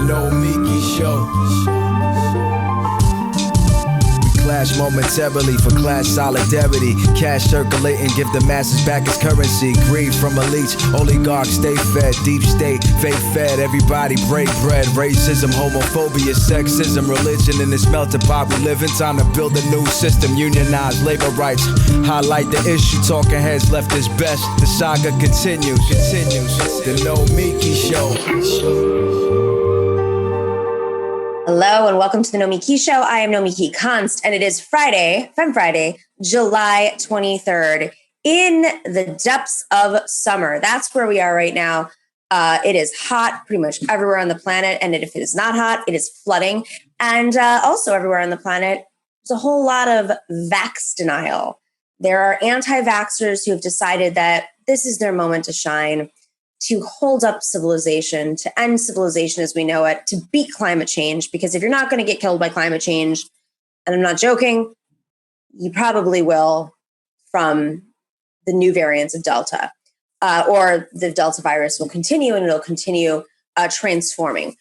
Nomiki Show. Clash momentarily for class solidarity. Cash circulating, give the masses back its currency. Greed from elites, oligarchs stay fed. Deep state, fake fed, everybody break bread. Racism, homophobia, sexism, religion in this melting pot we live in. Time to build a new system, unionize labor rights. Highlight the issue, talking heads left is best. The saga continues. The Nomiki Show. Hello and welcome to the Nomiki Show. I am Nomiki Konst, and it is Friday, July 23rd, in the depths of summer. That's where we are right now. It is hot pretty much everywhere on the planet, and if it is not hot, it is flooding. And also everywhere on the planet, there's a whole lot of vax denial. There are anti-vaxxers who have decided that this is their moment to shine, to hold up civilization, to end civilization as we know it, to beat climate change. Because if you're not going to get killed by climate change, and I'm not joking, you probably will from the new variants of Delta, or the Delta virus will continue and it'll continue transforming.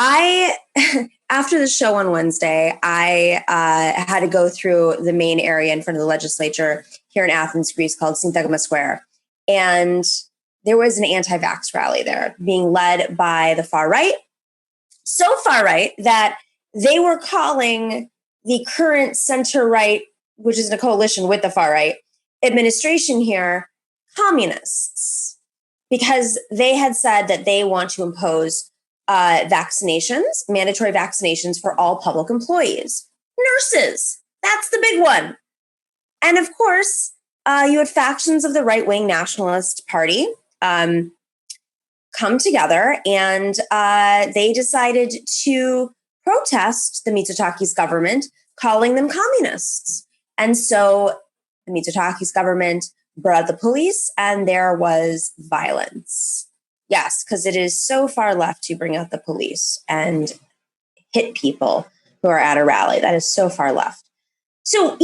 After the show on Wednesday, I had to go through the main area in front of the legislature here in Athens, Greece, called Syntagma Square. And there was an anti-vax rally there being led by the far right. So far right that they were calling the current center-right, which is in a coalition with the far right, administration here, communists, because they had said that they want to impose vaccinations, mandatory vaccinations for all public employees. Nurses, that's the big one. And of course, you had factions of the right-wing nationalist party come together, and they decided to protest the Mitsotakis government, calling them communists. And so the Mitsotakis government brought out the police, and there was violence. Yes, because it is so far left to bring out the police and hit people who are at a rally. That is so far left. So,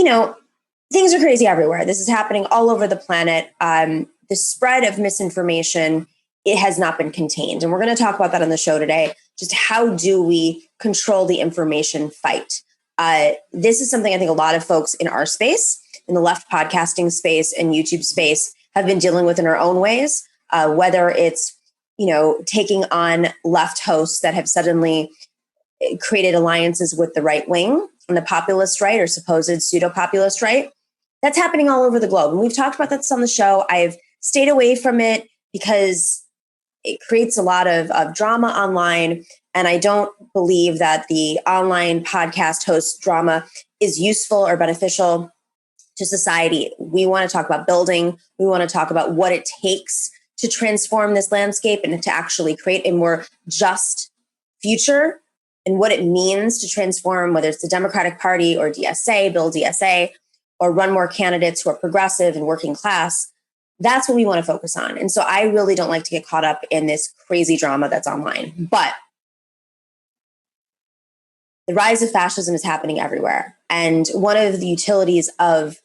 things are crazy everywhere. This is happening all over the planet. The spread of misinformation, it has not been contained. And we're going to talk about that on the show today. Just how do we control the information fight? This is something I think a lot of folks in our space, in the left podcasting space and YouTube space, have been dealing with in our own ways, whether it's, taking on left hosts that have suddenly created alliances with the right wing and the populist right, or supposed pseudo-populist right. That's happening all over the globe. And we've talked about this on the show. I've stayed away from it because it creates a lot of drama online. And I don't believe that the online podcast host drama is useful or beneficial to society. We want to talk about building. We want to talk about what it takes to transform this landscape and to actually create a more just future, and what it means to transform, whether it's the Democratic Party or DSA, build DSA, or run more candidates who are progressive and working class. That's what we want to focus on. And so I really don't like to get caught up in this crazy drama that's online. But the rise of fascism is happening everywhere. And one of the utilities of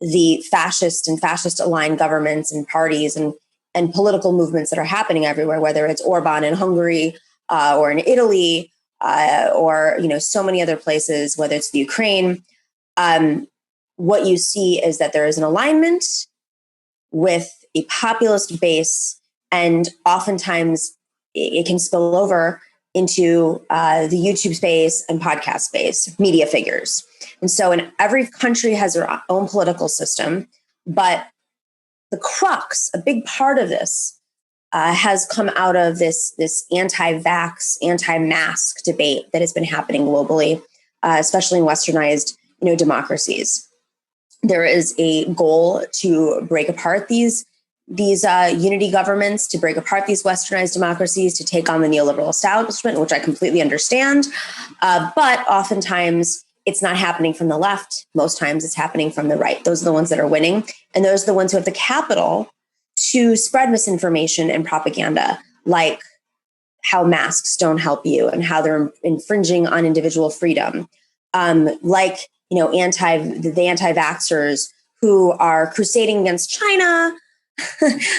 the fascist and fascist-aligned governments and parties and political movements that are happening everywhere, whether it's Orban in Hungary or in Italy or so many other places, whether it's the Ukraine, what you see is that there is an alignment with a populist base, and oftentimes it can spill over into the YouTube space and podcast space, media figures. And so in every country has their own political system, but the crux, a big part of this has come out of this anti-vax, anti-mask debate that has been happening globally, especially in westernized democracies. There is a goal to break apart these unity governments, to break apart these westernized democracies, to take on the neoliberal establishment, which I completely understand. But oftentimes it's not happening from the left. Most times it's happening from the right. Those are the ones that are winning. And those are the ones who have the capital to spread misinformation and propaganda, like how masks don't help you and how they're infringing on individual freedom. Like the anti-vaxxers who are crusading against China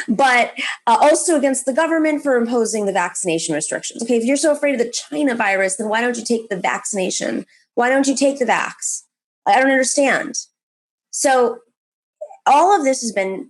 but also against the government for imposing the vaccination restrictions. Okay, if you're so afraid of the China virus, then why don't you take the vaccination? Why don't you take the vax? I don't understand. So all of this has been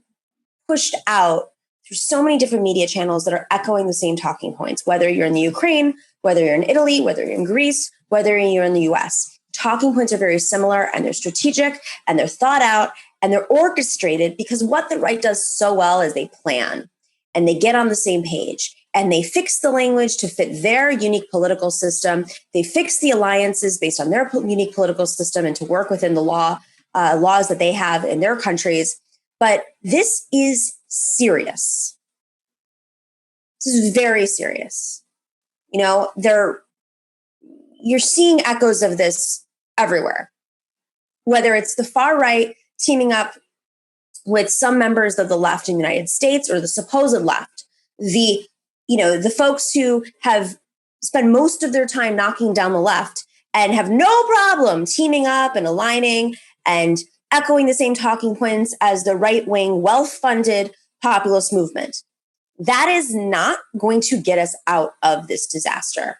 pushed out through so many different media channels that are echoing the same talking points, whether you're in the Ukraine, whether you're in Italy, whether you're in Greece, whether you're in the US. Talking points are very similar, and they're strategic, and they're thought out, and they're orchestrated, because what the right does so well is they plan and they get on the same page and they fix the language to fit their unique political system. They fix the alliances based on their unique political system and to work within the laws that they have in their countries. But this is serious. This is very serious. You know, you're seeing echoes of this everywhere, whether it's the far right teaming up with some members of the left in the United States, or the supposed left, the folks who have spent most of their time knocking down the left and have no problem teaming up and aligning and echoing the same talking points as the right-wing, well-funded populist movement. That is not going to get us out of this disaster.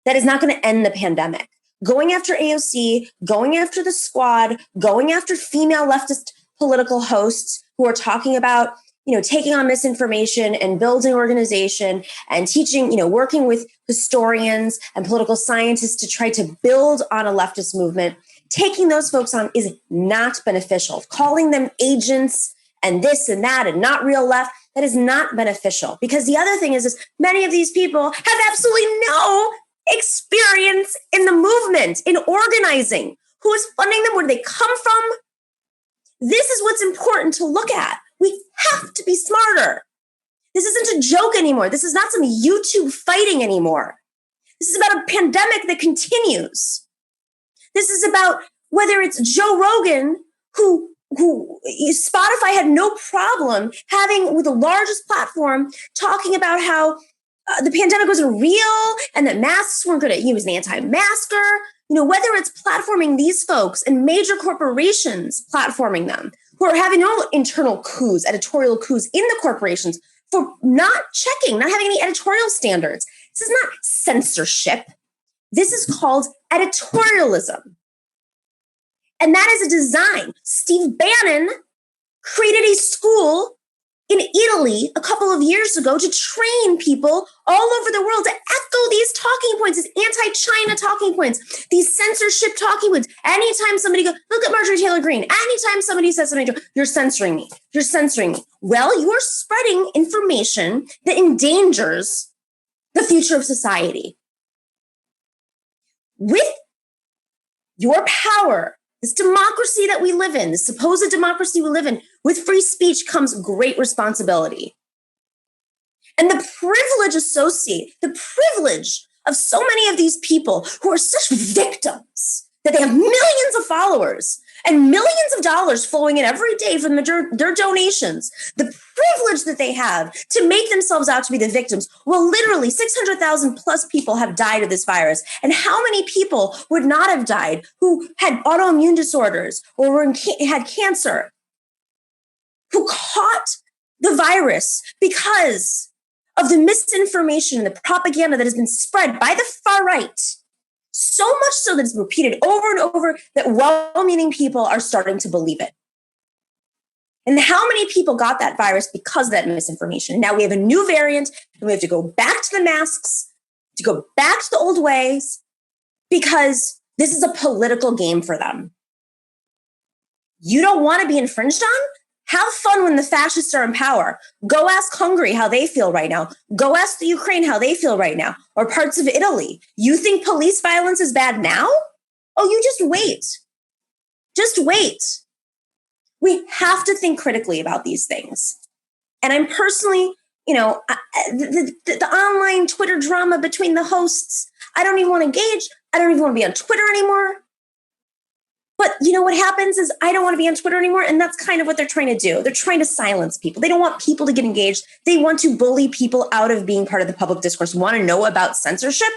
That is not going to end the pandemic. Going after AOC, going after the Squad, going after female leftist political hosts who are talking about, taking on misinformation and building organization and teaching, working with historians and political scientists to try to build on a leftist movement. Taking those folks on is not beneficial. Calling them agents and this and that and not real left, that is not beneficial. Because the other thing is many of these people have absolutely no experience in the movement, in organizing. Who is funding them? Where do they come from? This is what's important to look at. We have to be smarter. This isn't a joke anymore. This is not some YouTube fighting anymore. This is about a pandemic that continues. This is about whether it's Joe Rogan, who Spotify had no problem having with the largest platform talking about how the pandemic wasn't real and that masks weren't good. He was an anti-masker. Whether it's platforming these folks and major corporations platforming them, who are having their own internal coups, editorial coups in the corporations for not having any editorial standards. This is not censorship. This is called editorialism. And that is a design. Steve Bannon created a school in Italy a couple of years ago to train people all over the world to echo these talking points, these anti-China talking points, these censorship talking points. Anytime somebody goes, look at Marjorie Taylor Greene. Anytime somebody says something, you're censoring me. You're censoring me. Well, you are spreading information that endangers the future of society. With your power, this democracy that we live in, the supposed democracy we live in, with free speech comes great responsibility. And the privilege of so many of these people who are such victims that they have millions of followers and millions of dollars flowing in every day from their donations, the privilege that they have to make themselves out to be the victims. Well, literally 600,000 plus people have died of this virus. And how many people would not have died who had autoimmune disorders or had cancer, who caught the virus because of the misinformation and the propaganda that has been spread by the far right? So much so that it's repeated over and over that well-meaning people are starting to believe it. And how many people got that virus because of that misinformation? Now we have a new variant and we have to go back to the masks, to go back to the old ways, because this is a political game for them. You don't want to be infringed on? Have fun when the fascists are in power. Go ask Hungary how they feel right now. Go ask the Ukraine how they feel right now, or parts of Italy. You think police violence is bad now? Oh, you just wait. Just wait. We have to think critically about these things. And I'm personally, the online Twitter drama between the hosts, I don't even want to engage. I don't even want to be on Twitter anymore. But what happens is I don't want to be on Twitter anymore. And that's kind of what they're trying to do. They're trying to silence people. They don't want people to get engaged. They want to bully people out of being part of the public discourse. Want to know about censorship?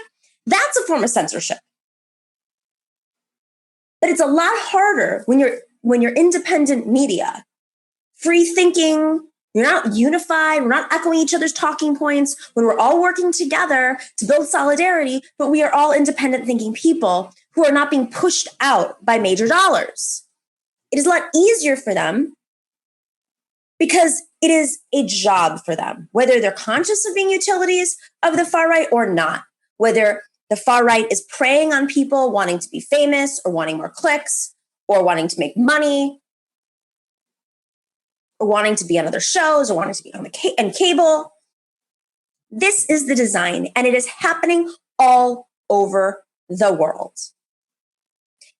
That's a form of censorship. But it's a lot harder when you're independent media, free thinking, We're not unified. We're not echoing each other's talking points when we're all working together to build solidarity, but we are all independent thinking people who are not being pushed out by major dollars. It is a lot easier for them because it is a job for them, whether they're conscious of being utilities of the far right or not, whether the far right is preying on people wanting to be famous or wanting more clicks or wanting to make money or wanting to be on other shows or wanting to be on cable. This is the design, and it is happening all over the world.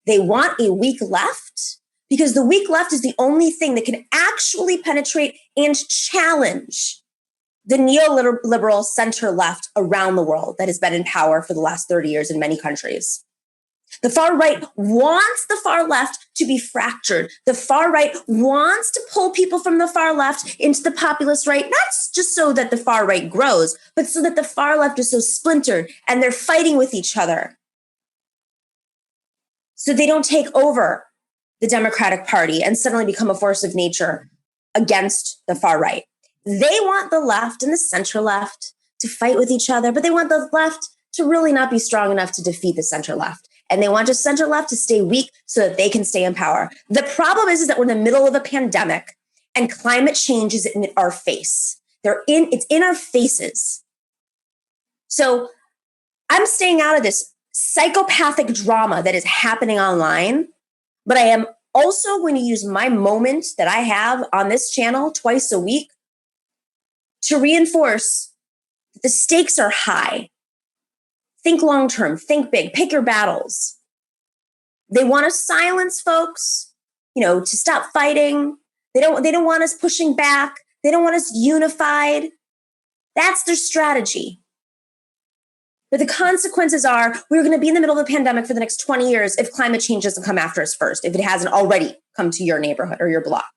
They want a weak left because the weak left is the only thing that can actually penetrate and challenge the neoliberal center left around the world that has been in power for the last 30 years in many countries. The far right wants the far left to be fractured. The far right wants to pull people from the far left into the populist right, not just so that the far right grows, but so that the far left is so splintered and they're fighting with each other. So they don't take over the Democratic Party and suddenly become a force of nature against the far right. They want the left and the center left to fight with each other, but they want the left to really not be strong enough to defeat the center left. And they want the center left to stay weak so that they can stay in power. The problem is that we're in the middle of a pandemic and climate change is in our face. It's in our faces. So I'm staying out of this psychopathic drama that is happening online, but I am also going to use my moment that I have on this channel twice a week to reinforce that the stakes are high. Think long-term, think big, pick your battles. They want to silence folks, to stop fighting. They don't want us pushing back. They don't want us unified. That's their strategy. But the consequences are we're going to be in the middle of a pandemic for the next 20 years if climate change doesn't come after us first, if it hasn't already come to your neighborhood or your block,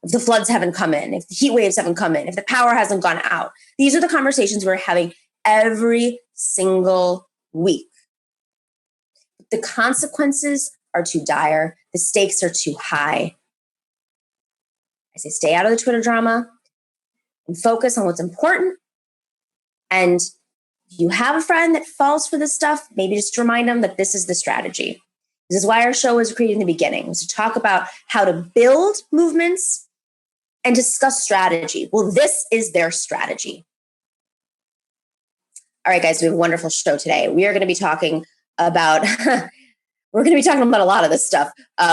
if the floods haven't come in, if the heat waves haven't come in, if the power hasn't gone out. These are the conversations we're having every single week. The consequences are too dire. The stakes are too high. I say stay out of the Twitter drama and focus on what's important. And if you have a friend that falls for this stuff, maybe just remind them that this is the strategy. This is why our show was created in the beginning, was to talk about how to build movements and discuss strategy. Well, this is their strategy. All right, guys, we have a wonderful show today. We are going to be talking about a lot of this stuff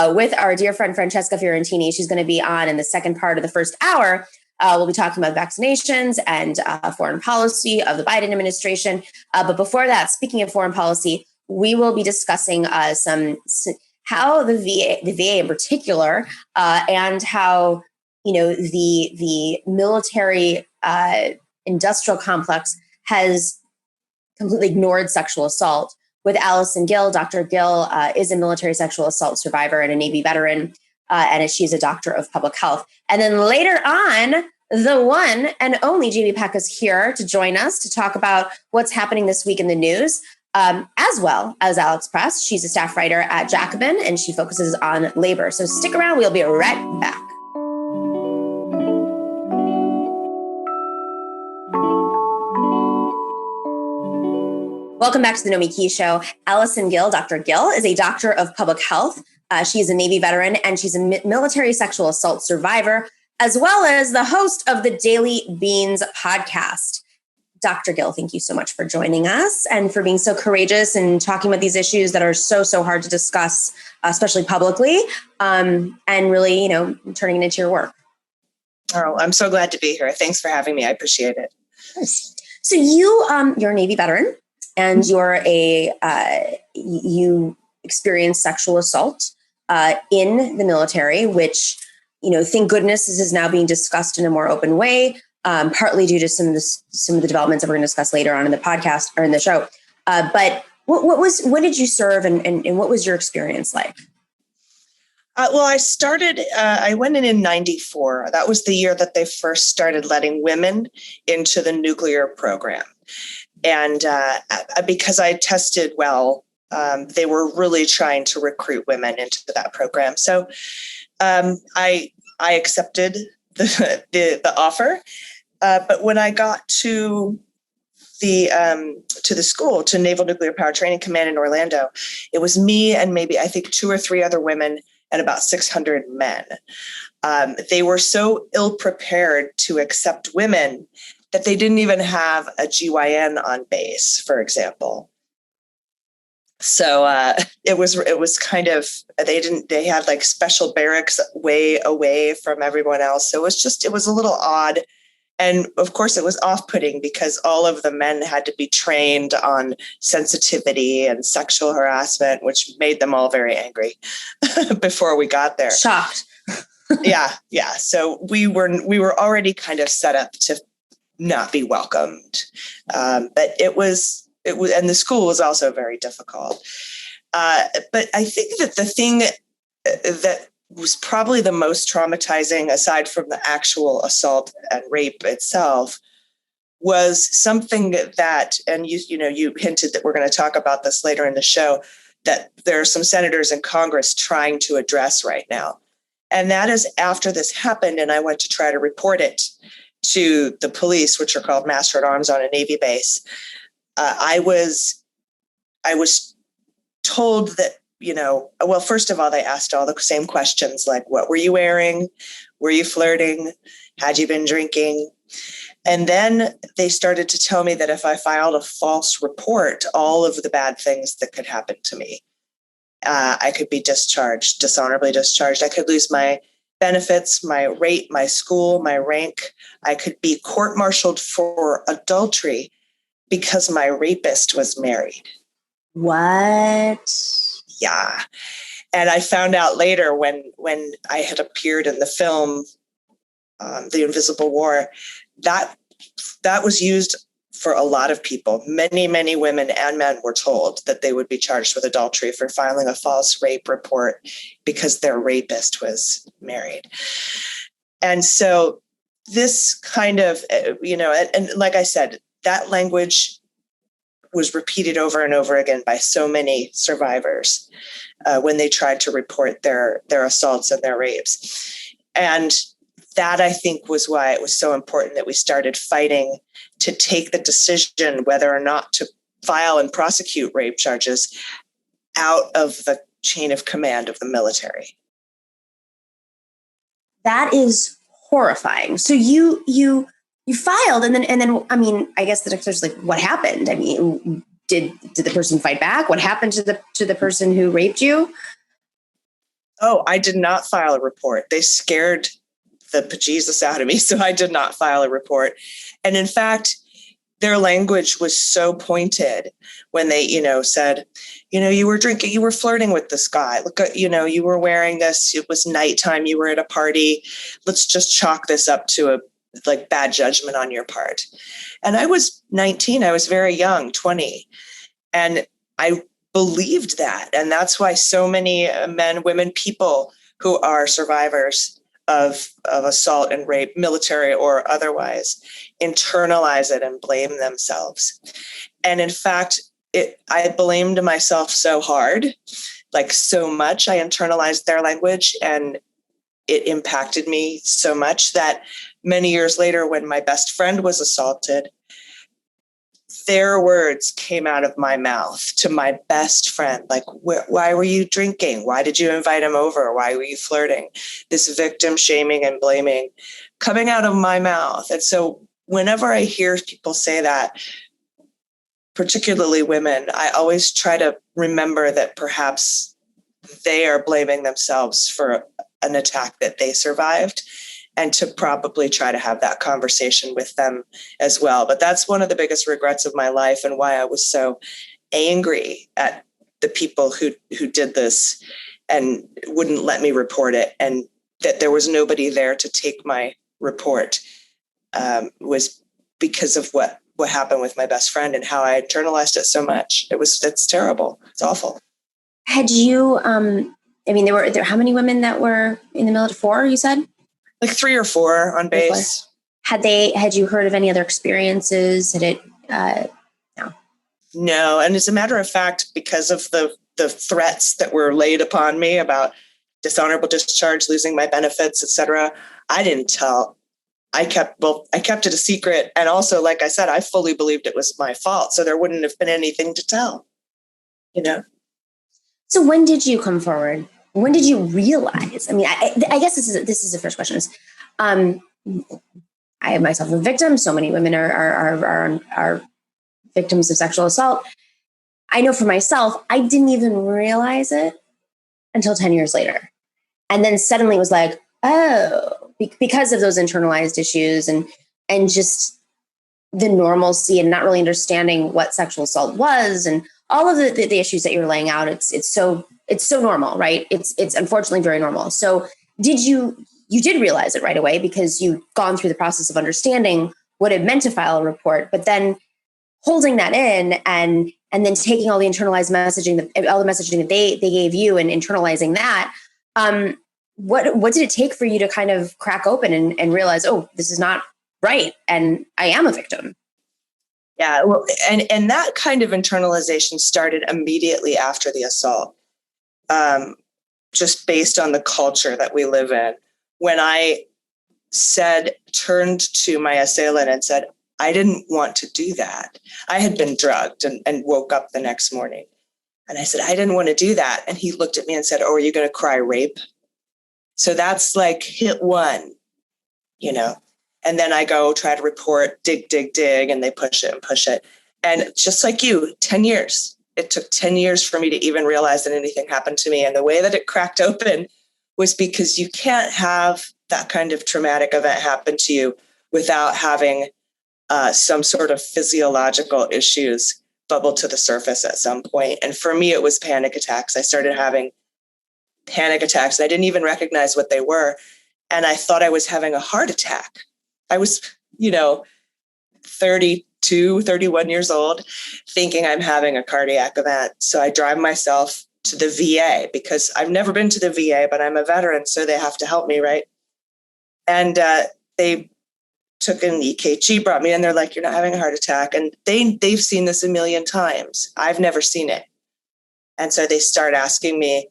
with our dear friend Francesca Fiorentini. She's going to be on in the second part of the first hour. We'll be talking about vaccinations and foreign policy of the Biden administration. But before that, speaking of foreign policy, we will be discussing how the VA in particular, and how the military industrial complex has completely ignored sexual assault. With Allison Gill, Dr. Gill is a military sexual assault survivor and a Navy veteran, and she's a doctor of public health. And then later on, the one and only JB Peck is here to join us to talk about what's happening this week in the news, as well as Alex Press. She's a staff writer at Jacobin, and she focuses on labor. So stick around. We'll be right back. Welcome back to the Nomiki Show. Allison Gill, Dr. Gill, is a doctor of public health. She's a Navy veteran, and she's a military sexual assault survivor, as well as the host of the Daily Beans podcast. Dr. Gill, thank you so much for joining us and for being so courageous and talking about these issues that are so hard to discuss, especially publicly, and really, turning it into your work. Oh, I'm so glad to be here. Thanks for having me. I appreciate it. Nice. So you're a Navy veteran. And you experienced sexual assault in the military, which, thank goodness this is now being discussed in a more open way, partly due to some of the developments that we're going to discuss later on in the podcast or in the show. But what did you serve and what was your experience like? Well, I went in 94. That was the year that they first started letting women into the nuclear program. And because I tested well, they were really trying to recruit women into that program. So I accepted the offer. But when I got to the school, to Naval Nuclear Power Training Command in Orlando, it was me and maybe I think 2 or 3 other women and about 600 men. They were so ill prepared to accept women that they didn't even have a GYN on base, for example. So it was kind of, they had like special barracks way away from everyone else. So it was a little odd. And of course it was off-putting because all of the men had to be trained on sensitivity and sexual harassment, which made them all very angry before we got there. Shocked. Yeah. So we were already kind of set up to not be welcomed. But it was, and the school was also very difficult. But I think that the thing that was probably the most traumatizing, aside from the actual assault and rape itself, was something that, and you hinted that we're going to talk about this later in the show, that there are some senators in Congress trying to address right now. And that is after this happened, and I went to try to report it to the police, which are called Master at Arms on a Navy base. I was told that, well, first of all, they asked all the same questions, like, what were you wearing? Were you flirting? Had you been drinking? And then they started to tell me that if I filed a false report, all of the bad things that could happen to me, I could be discharged, dishonorably discharged. I could lose my benefits, my rate, my school, my rank. I could be court-martialed for adultery because my rapist was married. What? Yeah. And I found out later when I had appeared in the film, The Invisible War, that was used for a lot of people. Many, many women and men were told that they would be charged with adultery for filing a false rape report because their rapist was married. And so this kind of, and like I said, that language was repeated over and over again by so many survivors when they tried to report their assaults and their rapes. And that, I think, was why it was so important that we started fighting to take the decision whether or not to file and prosecute rape charges out of the chain of command of the military. That is horrifying. So you filed, and then I mean, I guess the doctor's like, what happened? I mean, did the person fight back? What happened to the person who raped you? Oh, I did not file a report. They scared the bejesus out of me, so I did not file a report. And in fact, their language was so pointed when they, said, you were drinking, you were flirting with this guy. Look, you were wearing this. It was nighttime. You were at a party. Let's just chalk this up to a bad judgment on your part. And I was 19. I was very young, 20. And I believed that. And that's why so many men, women, people who are survivors of assault and rape, military or otherwise, internalize it and blame themselves. And in fact, I blamed myself so hard, so much. I internalized their language, and it impacted me so much that many years later, when my best friend was assaulted, their words came out of my mouth to my best friend. Why were you drinking? Why did you invite him over? Why were you flirting? This victim shaming and blaming coming out of my mouth. And so whenever I hear people say that, particularly women, I always try to remember that perhaps they are blaming themselves for an attack that they survived, and to probably try to have that conversation with them as well. But that's one of the biggest regrets of my life, and why I was so angry at the people who did this and wouldn't let me report it, and that there was nobody there to take my report, was because of what happened with my best friend and how I internalized it so much. It's terrible. It's awful. Had you, there were how many women that were in the military? 4, you said? 3 or 4 on base. Had you heard of any other experiences? Had it, no. No. And as a matter of fact, because of the threats that were laid upon me about dishonorable discharge, losing my benefits, etc. I didn't tell. I kept it a secret. And also, like I said, I fully believed it was my fault. So there wouldn't have been anything to tell, you know? So when did you come forward? When did you realize? I mean, I guess this is the first question. I am myself a victim. So many women are victims of sexual assault. I know for myself, I didn't even realize it until 10 years later. And then suddenly it was like, oh, because of those internalized issues and just the normalcy and not really understanding what sexual assault was and all of the issues that you're laying out, it's so normal, right? It's unfortunately very normal. So you did realize it right away because you'd gone through the process of understanding what it meant to file a report, but then holding that in and then taking all the internalized messaging, all the messaging that they gave you and internalizing that. What did it take for you to kind of crack open and realize, oh, this is not right, and I am a victim? Yeah, well, and that kind of internalization started immediately after the assault, just based on the culture that we live in. When I turned to my assailant and said, I didn't want to do that. I had been drugged and woke up the next morning. And I said, I didn't want to do that. And he looked at me and said, oh, are you going to cry rape? So that's like hit one, you know. And then I go try to report, dig, and they push it. And just like you, 10 years. It took 10 years for me to even realize that anything happened to me. And the way that it cracked open was because you can't have that kind of traumatic event happen to you without having some sort of physiological issues bubble to the surface at some point. And for me, it was panic attacks. I started having panic attacks. And I didn't even recognize what they were. And I thought I was having a heart attack. I was, 32, 31 years old, thinking I'm having a cardiac event. So I drive myself to the VA because I've never been to the VA, but I'm a veteran, so they have to help me, right? And they took an EKG, brought me in. They're like, you're not having a heart attack. And they've seen this a million times. I've never seen it. And so they start asking me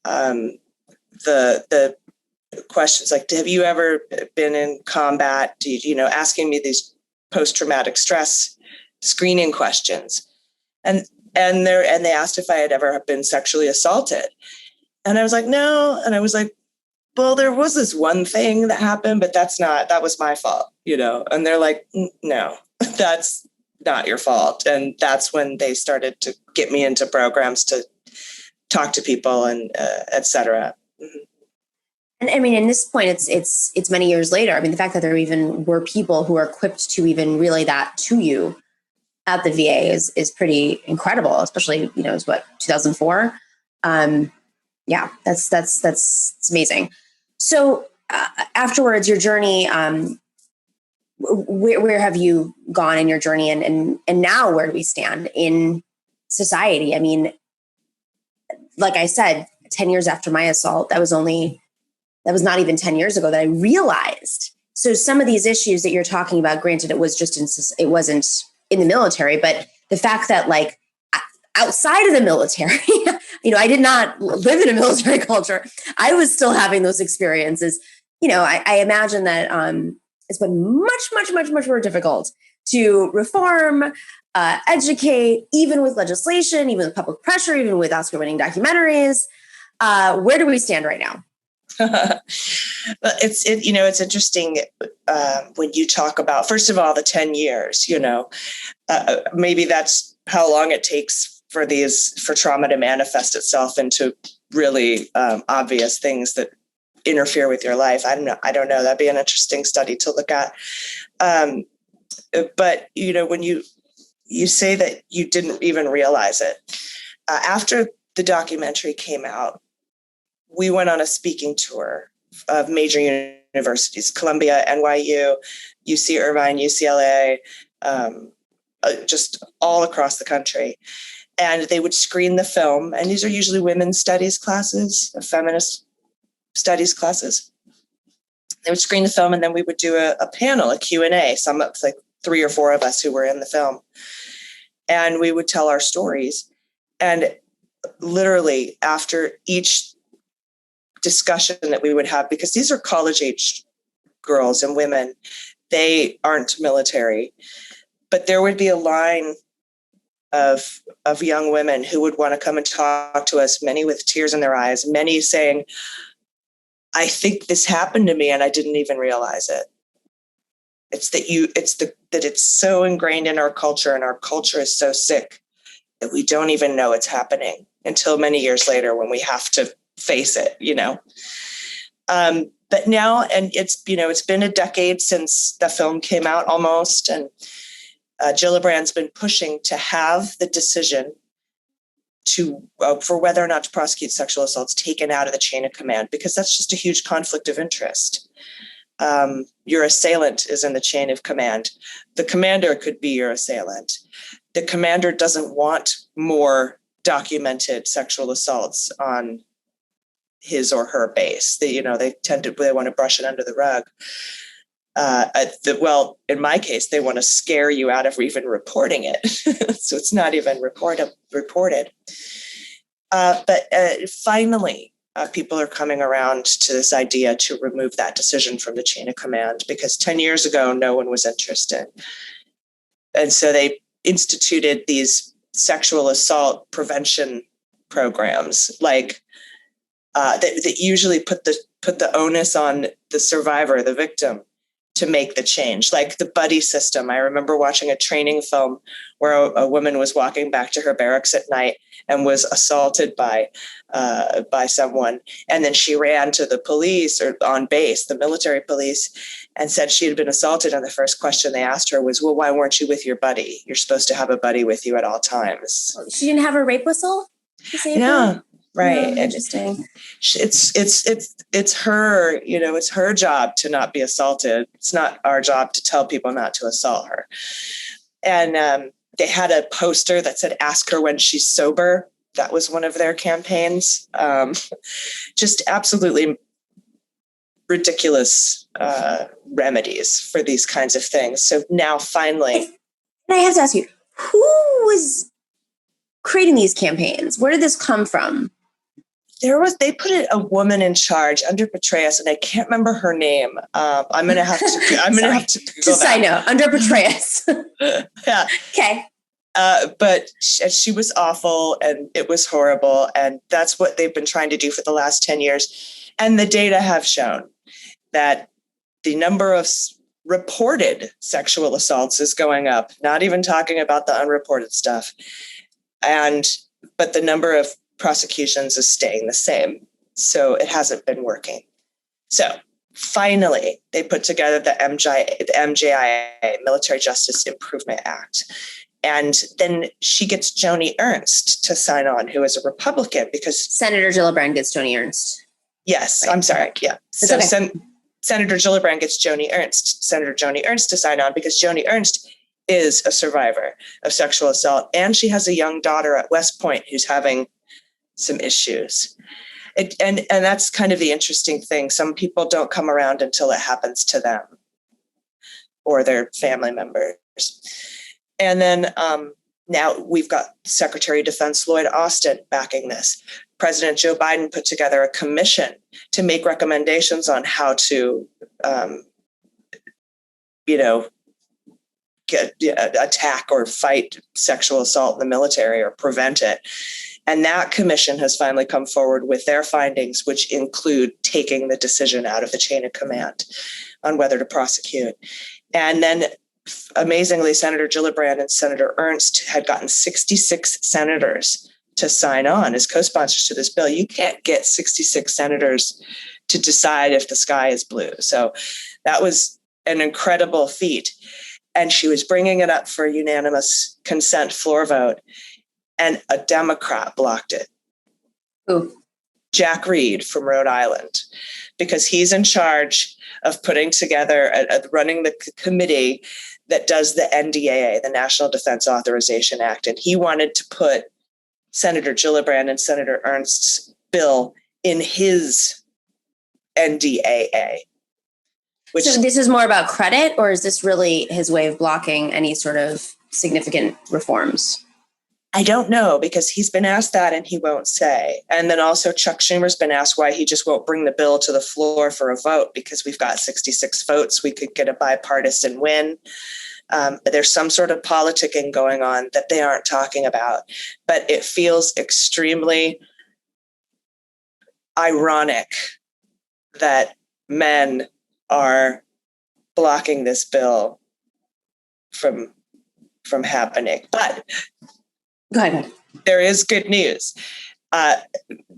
the questions like, have you ever been in combat? Asking me these post-traumatic stress screening questions. And they asked if I had ever been sexually assaulted. And I was like, no. And I was like, well, there was this one thing that happened, but that was my fault, And they're like, no, that's not your fault. And that's when they started to get me into programs to talk to people and et cetera. Mm-hmm. And I mean, in this point, it's many years later. I mean, the fact that there even were people who are equipped to even relay that to you at the VA is pretty incredible, especially, it's what, 2004. Yeah, that's amazing. So afterwards, your journey, where have you gone in your journey, and now where do we stand in society? I mean, like I said, 10 years after my assault, that was not even 10 years ago that I realized. So some of these issues that you're talking about, granted, it wasn't in the military, but the fact that like outside of the military, I did not live in a military culture. I was still having those experiences. I imagine that it's been much more difficult to reform, educate, even with legislation, even with public pressure, even with Oscar-winning documentaries. Where do we stand right now? It's interesting when you talk about, first of all, the 10 years, maybe that's how long it takes for trauma to manifest itself into really obvious things that interfere with your life. I don't know. That'd be an interesting study to look at. But when you say that you didn't even realize it, after the documentary came out, we went on a speaking tour of major universities, Columbia, NYU, UC Irvine, UCLA, just all across the country. And they would screen the film. And these are usually women's studies classes, feminist studies classes. They would screen the film, and then we would do a panel, a Q&A, like 3 or 4 of us who were in the film. And we would tell our stories. And literally after each discussion that we would have, because these are college-age girls and women. They aren't military, but there would be a line of young women who would want to come and talk to us, many with tears in their eyes, many saying, I think this happened to me and I didn't even realize it. That it's so ingrained in our culture, and our culture is so sick that we don't even know it's happening until many years later when we have to face it, But now, and it's been a decade since the film came out almost, and Gillibrand's been pushing to have the decision for whether or not to prosecute sexual assaults taken out of the chain of command, because that's just a huge conflict of interest. Your assailant is in the chain of command. The commander could be your assailant. The commander doesn't want more documented sexual assaults on his or her base. They want to brush it under the rug. In my case, they want to scare you out of even reporting it. So it's not even reported. But finally, people are coming around to this idea to remove that decision from the chain of command, because 10 years ago, no one was interested. And so they instituted these sexual assault prevention programs, like that usually put the onus on the survivor, the victim, to make the change, like the buddy system. I remember watching a training film where a woman was walking back to her barracks at night and was assaulted by someone. And then she ran to the police, or on base, the military police, and said she had been assaulted. And the first question they asked her was, well, why weren't you with your buddy? You're supposed to have a buddy with you at all times. She didn't have her rape whistle? Yeah. Right. Oh, interesting. It's her, it's her job to not be assaulted. It's not our job to tell people not to assault her. And they had a poster that said, ask her when she's sober. That was one of their campaigns. Just absolutely ridiculous remedies for these kinds of things. So now finally. And I have to ask you, who was creating these campaigns? Where did this come from? They put a woman in charge under Petraeus, and I can't remember her name. I'm going to have to Google just that. I know, under Petraeus. Yeah. Okay. But she was awful, and it was horrible. And that's what they've been trying to do for the last 10 years. And the data have shown that the number of reported sexual assaults is going up, not even talking about the unreported stuff. But the number of prosecutions is staying the same. So it hasn't been working. So finally, they put together the MJIA, Military Justice Improvement Act. And then she gets Joni Ernst to sign on, who is a Republican, because Senator Gillibrand gets Joni Ernst. Yes, right. I'm sorry. Yeah. So okay. Senator Gillibrand gets Senator Joni Ernst to sign on, because Joni Ernst is a survivor of sexual assault. And she has a young daughter at West Point who's having some issues. And that's kind of the interesting thing. Some people don't come around until it happens to them or their family members. And then now we've got Secretary of Defense Lloyd Austin backing this. President Joe Biden put together a commission to make recommendations on how to, attack or fight sexual assault in the military or prevent it. And that commission has finally come forward with their findings, which include taking the decision out of the chain of command on whether to prosecute. And then amazingly, Senator Gillibrand and Senator Ernst had gotten 66 senators to sign on as co-sponsors to this bill. You can't get 66 senators to decide if the sky is blue. So that was an incredible feat. And she was bringing it up for a unanimous consent floor vote, and a Democrat blocked it. Ooh. Jack Reed from Rhode Island, because he's in charge of putting together, running the committee that does the NDAA, the National Defense Authorization Act. And he wanted to put Senator Gillibrand and Senator Ernst's bill in his NDAA. So this is more about credit, or is this really his way of blocking any sort of significant reforms? I don't know, because he's been asked that and he won't say. And then also Chuck Schumer's been asked why he just won't bring the bill to the floor for a vote, because we've got 66 votes. We could get a bipartisan win. There's some sort of politicking going on that they aren't talking about, but it feels extremely ironic that men are blocking this bill from happening. But go ahead. There is good news.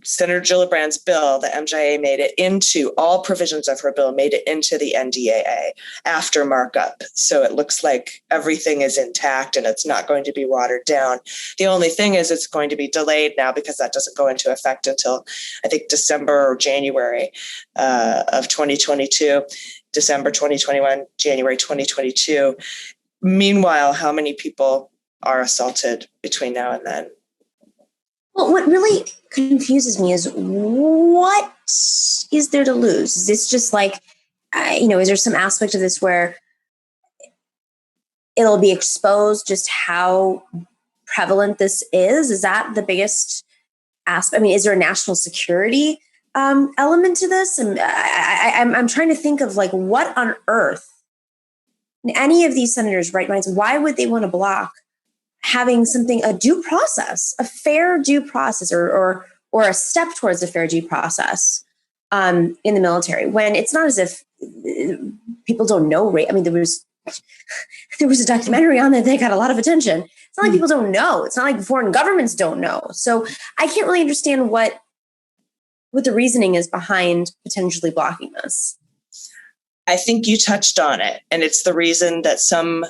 Senator Gillibrand's bill, the MJA made it into, all provisions of her bill made it into the NDAA after markup. So it looks like everything is intact and it's not going to be watered down. The only thing is it's going to be delayed now, because that doesn't go into effect until, I think, December or January of 2022, December 2021, January 2022. Meanwhile, how many people are assaulted between now and then? Well, what really confuses me is, what is there to lose? Is this just like, is there some aspect of this where it'll be exposed just how prevalent this is? Is that the biggest aspect? I mean, is there a national security element to this? And I'm trying to think of, like, what on earth, in any of these senators' right minds, why would they want to block having something, a due process, a fair due process, or a step towards a fair due process in the military, when it's not as if people don't know rape. I mean, there was a documentary on it that got a lot of attention. It's not like people don't know. It's not like foreign governments don't know. So I can't really understand what the reasoning is behind potentially blocking this. I think you touched on it, and it's the reason that some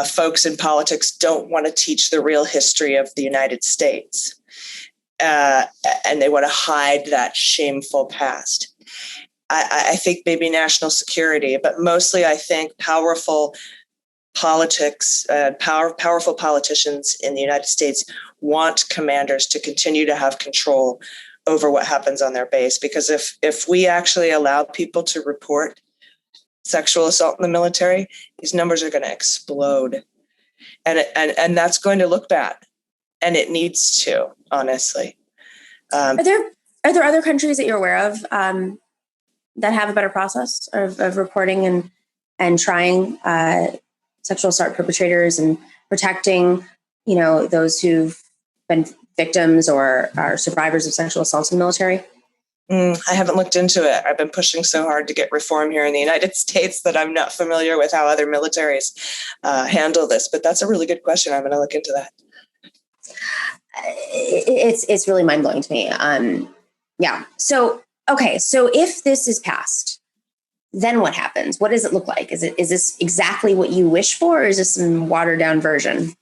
folks in politics don't want to teach the real history of the United States. And they want to hide that shameful past. I think maybe national security, but mostly I think powerful politics, powerful politicians in the United States want commanders to continue to have control over what happens on their base. Because if we actually allow people to report sexual assault in the military, these numbers are going to explode, and that's going to look bad, and it needs to, honestly. Are there other countries that you're aware of that have a better process of reporting and trying sexual assault perpetrators and protecting, those who've been victims or are survivors of sexual assault in the military? I haven't looked into it. I've been pushing so hard to get reform here in the United States that I'm not familiar with how other militaries handle this. But that's a really good question. I'm going to look into that. It's really mind-blowing to me. Yeah. So if this is passed, then what happens? What does it look like? Is this exactly what you wish for, or is this some watered-down version?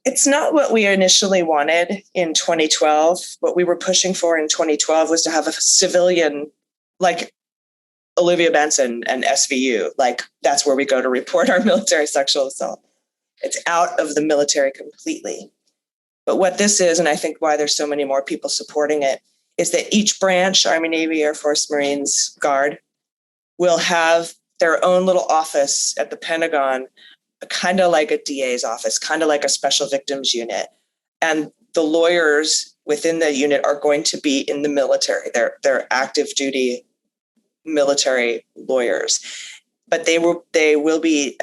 It's not what we initially wanted in 2012. What we were pushing for in 2012 was to have a civilian, like Olivia Benson and SVU. Like, that's where we go to report our military sexual assault. It's out of the military completely. But what this is, and I think why there's so many more people supporting it, is that each branch, Army, Navy, Air Force, Marines, Guard, will have their own little office at the Pentagon, kind of like a DA's office, kind of like a special victims unit. And the lawyers within the unit are going to be in the military. They're active duty military lawyers. But they will be,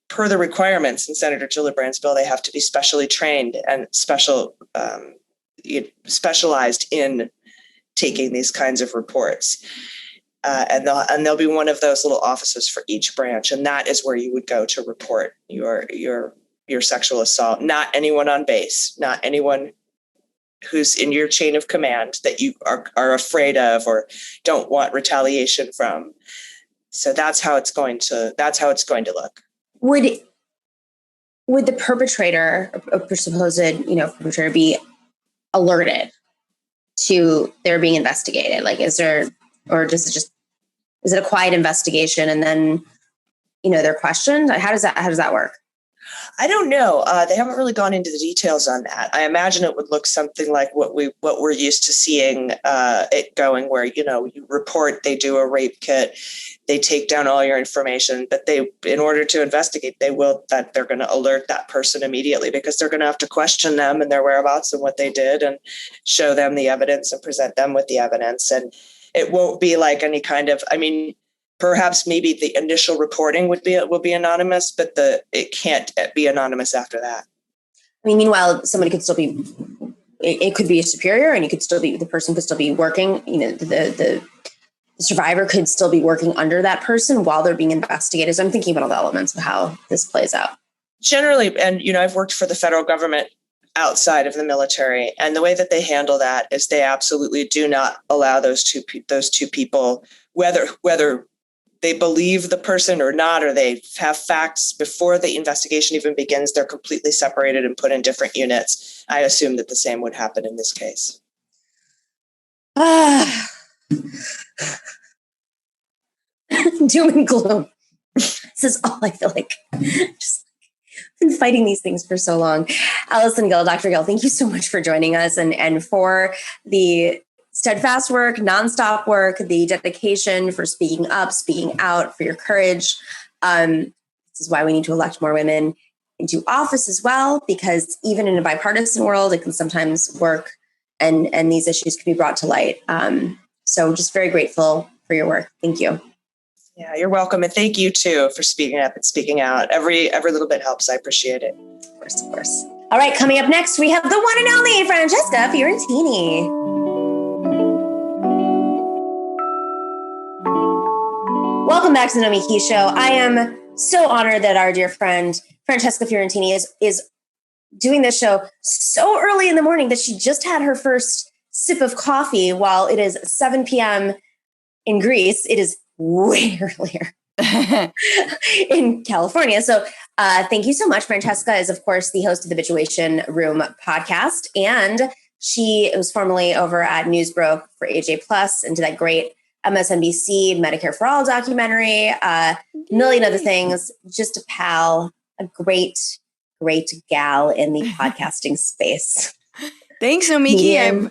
per the requirements in Senator Gillibrand's bill, they have to be specially trained and specialized in taking these kinds of reports. And there'll be one of those little offices for each branch, and that is where you would go to report your sexual assault. Not anyone on base, not anyone who's in your chain of command that you are afraid of or don't want retaliation from. So that's how it's going to look. Would the perpetrator, or supposed perpetrator, be alerted to their being investigated? Like, is there, or is it a quiet investigation and then, they're questioned? How does that work? I don't know. They haven't really gone into the details on that. I imagine it would look something like what we're used to seeing it going, where you report, they do a rape kit, they take down all your information, but in order to investigate, they're going to alert that person immediately, because they're going to have to question them and their whereabouts and what they did, and show them the evidence and present them with the evidence. And it won't be like any kind of, perhaps maybe the initial reporting will be anonymous, but it can't be anonymous after that. Meanwhile, somebody could still be, it could be a superior, and the person could still be working, the survivor could still be working under that person while they're being investigated. So I'm thinking about all the elements of how this plays out. Generally, and I've worked for the federal government outside of the military, and the way that they handle that is they absolutely do not allow those two people, whether they believe the person or not, or they have facts before the investigation even begins, they're completely separated and put in different units. I assume that the same would happen in this case. Doom and gloom. This is all I feel like. Just been fighting these things for so long. Allison Gill, Dr. Gill, thank you so much for joining us and for the steadfast work, nonstop work, the dedication, for speaking up, speaking out, for your courage. This is why we need to elect more women into office as well, because even in a bipartisan world, it can sometimes work, and these issues can be brought to light. So just very grateful for your work. Thank you. Yeah, you're welcome. And thank you too for speaking up and speaking out. Every little bit helps. I appreciate it. Of course, of course. All right, coming up next, we have the one and only Francesca Fiorentini. Welcome back to the Nomiki Show. I am so honored that our dear friend Francesca Fiorentini is doing this show so early in the morning that she just had her first sip of coffee while it is 7 p.m. in Greece. It is way earlier in California. So thank you so much. Francesca is, of course, the host of the Bitchuation Room podcast, and she was formerly over at Newsbroke for AJ Plus and did that great MSNBC Medicare for All documentary, a million other things. Just a pal, a great gal in the podcasting space. Thanks, Nomiki.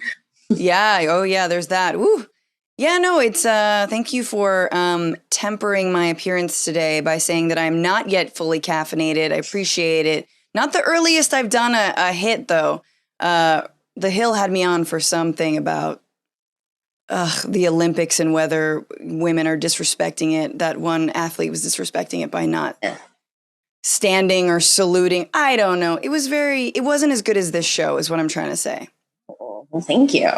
There's that. Woo. Yeah, no, it's thank you for tempering my appearance today by saying that I'm not yet fully caffeinated. I appreciate it. Not the earliest I've done a hit, though. The Hill had me on for something about the Olympics and whether women are disrespecting it. That one athlete was disrespecting it by not standing or saluting. I don't know. It wasn't as good as this show, is what I'm trying to say. Oh, well, thank you.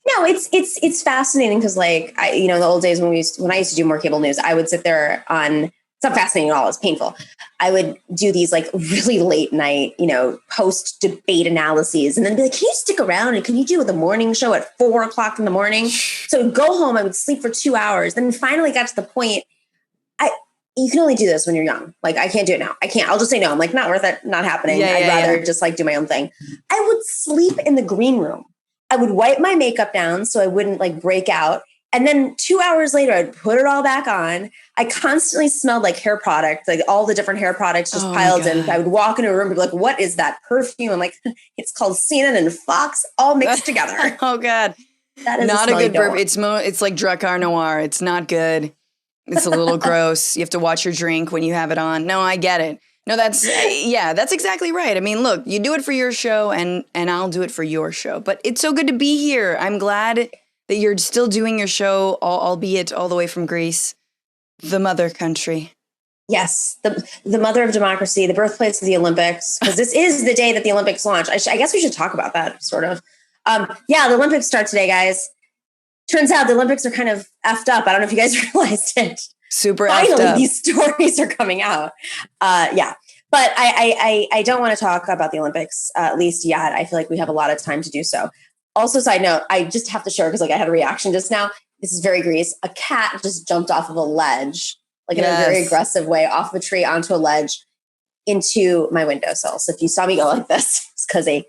No, it's fascinating because, like, in the old days when I used to do more cable news, I would sit there on. It's not fascinating at all. It's painful. I would do these like really late night, post debate analyses, and then be like, "Can you stick around? And can you do the morning show at 4 o'clock in the morning?" So I would go home. I would sleep for 2 hours. Then finally got to the point. You can only do this when you're young. Like, I can't do it now. I can't. I'll just say no. I'm like, not worth it. Not happening. I'd rather just like do my own thing. I would sleep in the green room. I would wipe my makeup down so I wouldn't like break out. And then 2 hours later, I'd put it all back on. I constantly smelled like hair product, like all the different hair products just piled in. I would walk into a room and be like, what is that perfume? I'm like, it's called CNN and Fox all mixed together. Oh, God. That is not a good perfume. It's like Dracar Noir. It's not good. It's a little gross. You have to watch your drink when you have it on. No, I get it. No, that's exactly right. I mean, look, you do it for your show and I'll do it for your show. But it's so good to be here. I'm glad that you're still doing your show, albeit all the way from Greece, the mother country. Yes, the mother of democracy, the birthplace of the Olympics, because this is the day that the Olympics launch. I guess we should talk about that, sort of. The Olympics start today, guys. Turns out the Olympics are kind of effed up. I don't know if you guys realized it. Super Finally, effed up. These stories are coming out. But I don't want to talk about the Olympics, at least yet. I feel like we have a lot of time to do so. Also, side note, I just have to share because I had a reaction just now. This is very Greece. A cat just jumped off of a ledge, in a very aggressive way, off of a tree onto a ledge into my windowsill. So if you saw me go like this, it's because cat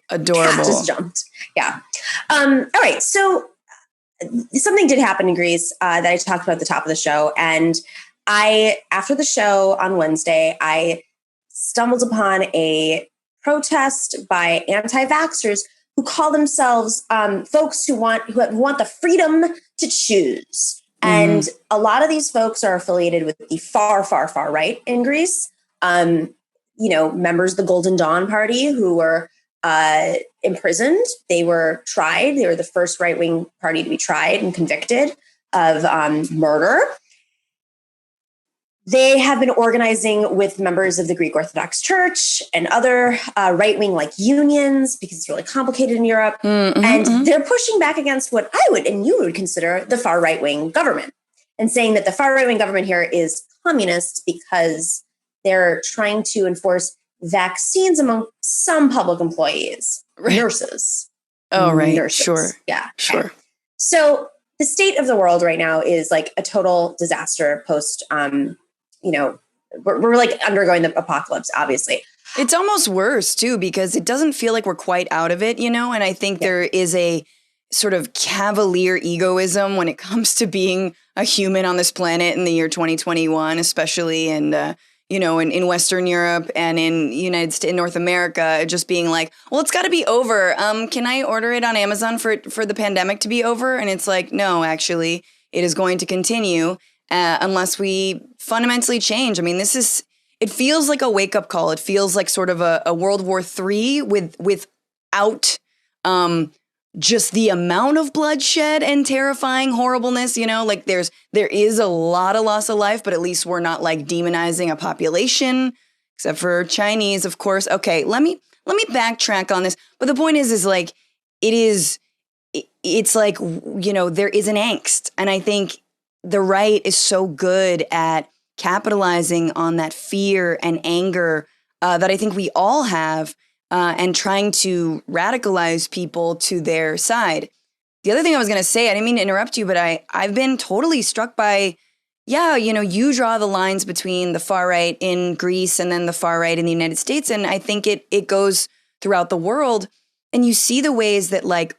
just jumped. Yeah. All right. So something did happen in Greece that I talked about at the top of the show. And after the show on Wednesday, I stumbled upon a protest by anti-vaxxers who call themselves folks who want the freedom to choose. And a lot of these folks are affiliated with the far, far, far right in Greece. Members of the Golden Dawn Party who were imprisoned. They were tried. They were the first right-wing party to be tried and convicted of murder. They have been organizing with members of the Greek Orthodox Church and other right-wing like unions because it's really complicated in Europe. And they're pushing back against what I would and you would consider the far right-wing government and saying that the far right-wing government here is communist because they're trying to enforce vaccines among some public employees, nurses. Oh, right. Nurses. Sure. Yeah. Sure. Okay. So the state of the world right now is like a total disaster post, we're like undergoing the apocalypse, obviously. It's almost worse too, because it doesn't feel like we're quite out of it, and I think there is a sort of cavalier egoism when it comes to being a human on this planet in the year 2021, especially in Western Europe and in United States, in North America, just being like, well, it's got to be over. Can I order it on Amazon for the pandemic to be over? And it's like, no, actually, it is going to continue unless we fundamentally change. I mean, it feels like a wake up call. It feels like sort of a World War III without just the amount of bloodshed and terrifying horribleness, like there is a lot of loss of life, but at least we're not like demonizing a population, except for Chinese, of course. Okay, let me backtrack on this. But the point is like, it's like, there is an angst. And I think the right is so good at capitalizing on that fear and anger that I think we all have, and trying to radicalize people to their side. The other thing I was going to say, I didn't mean to interrupt you, but I've been totally struck by, you draw the lines between the far right in Greece and then the far right in the United States. And I think it goes throughout the world. And you see the ways that like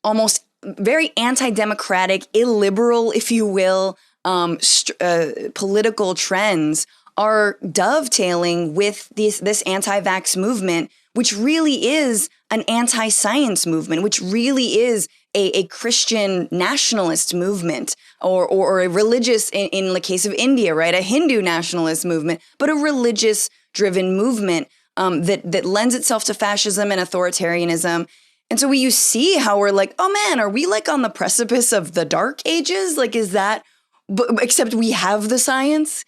almost very anti-democratic, illiberal, if you will, political trends are dovetailing with this anti-vax movement, which really is an anti-science movement, which really is a Christian nationalist movement, or a religious, in the case of India, right, a Hindu nationalist movement, but a religious-driven movement that lends itself to fascism and authoritarianism. And so you see how we're like, oh man, are we like on the precipice of the dark ages? Like, is that, except we have the science,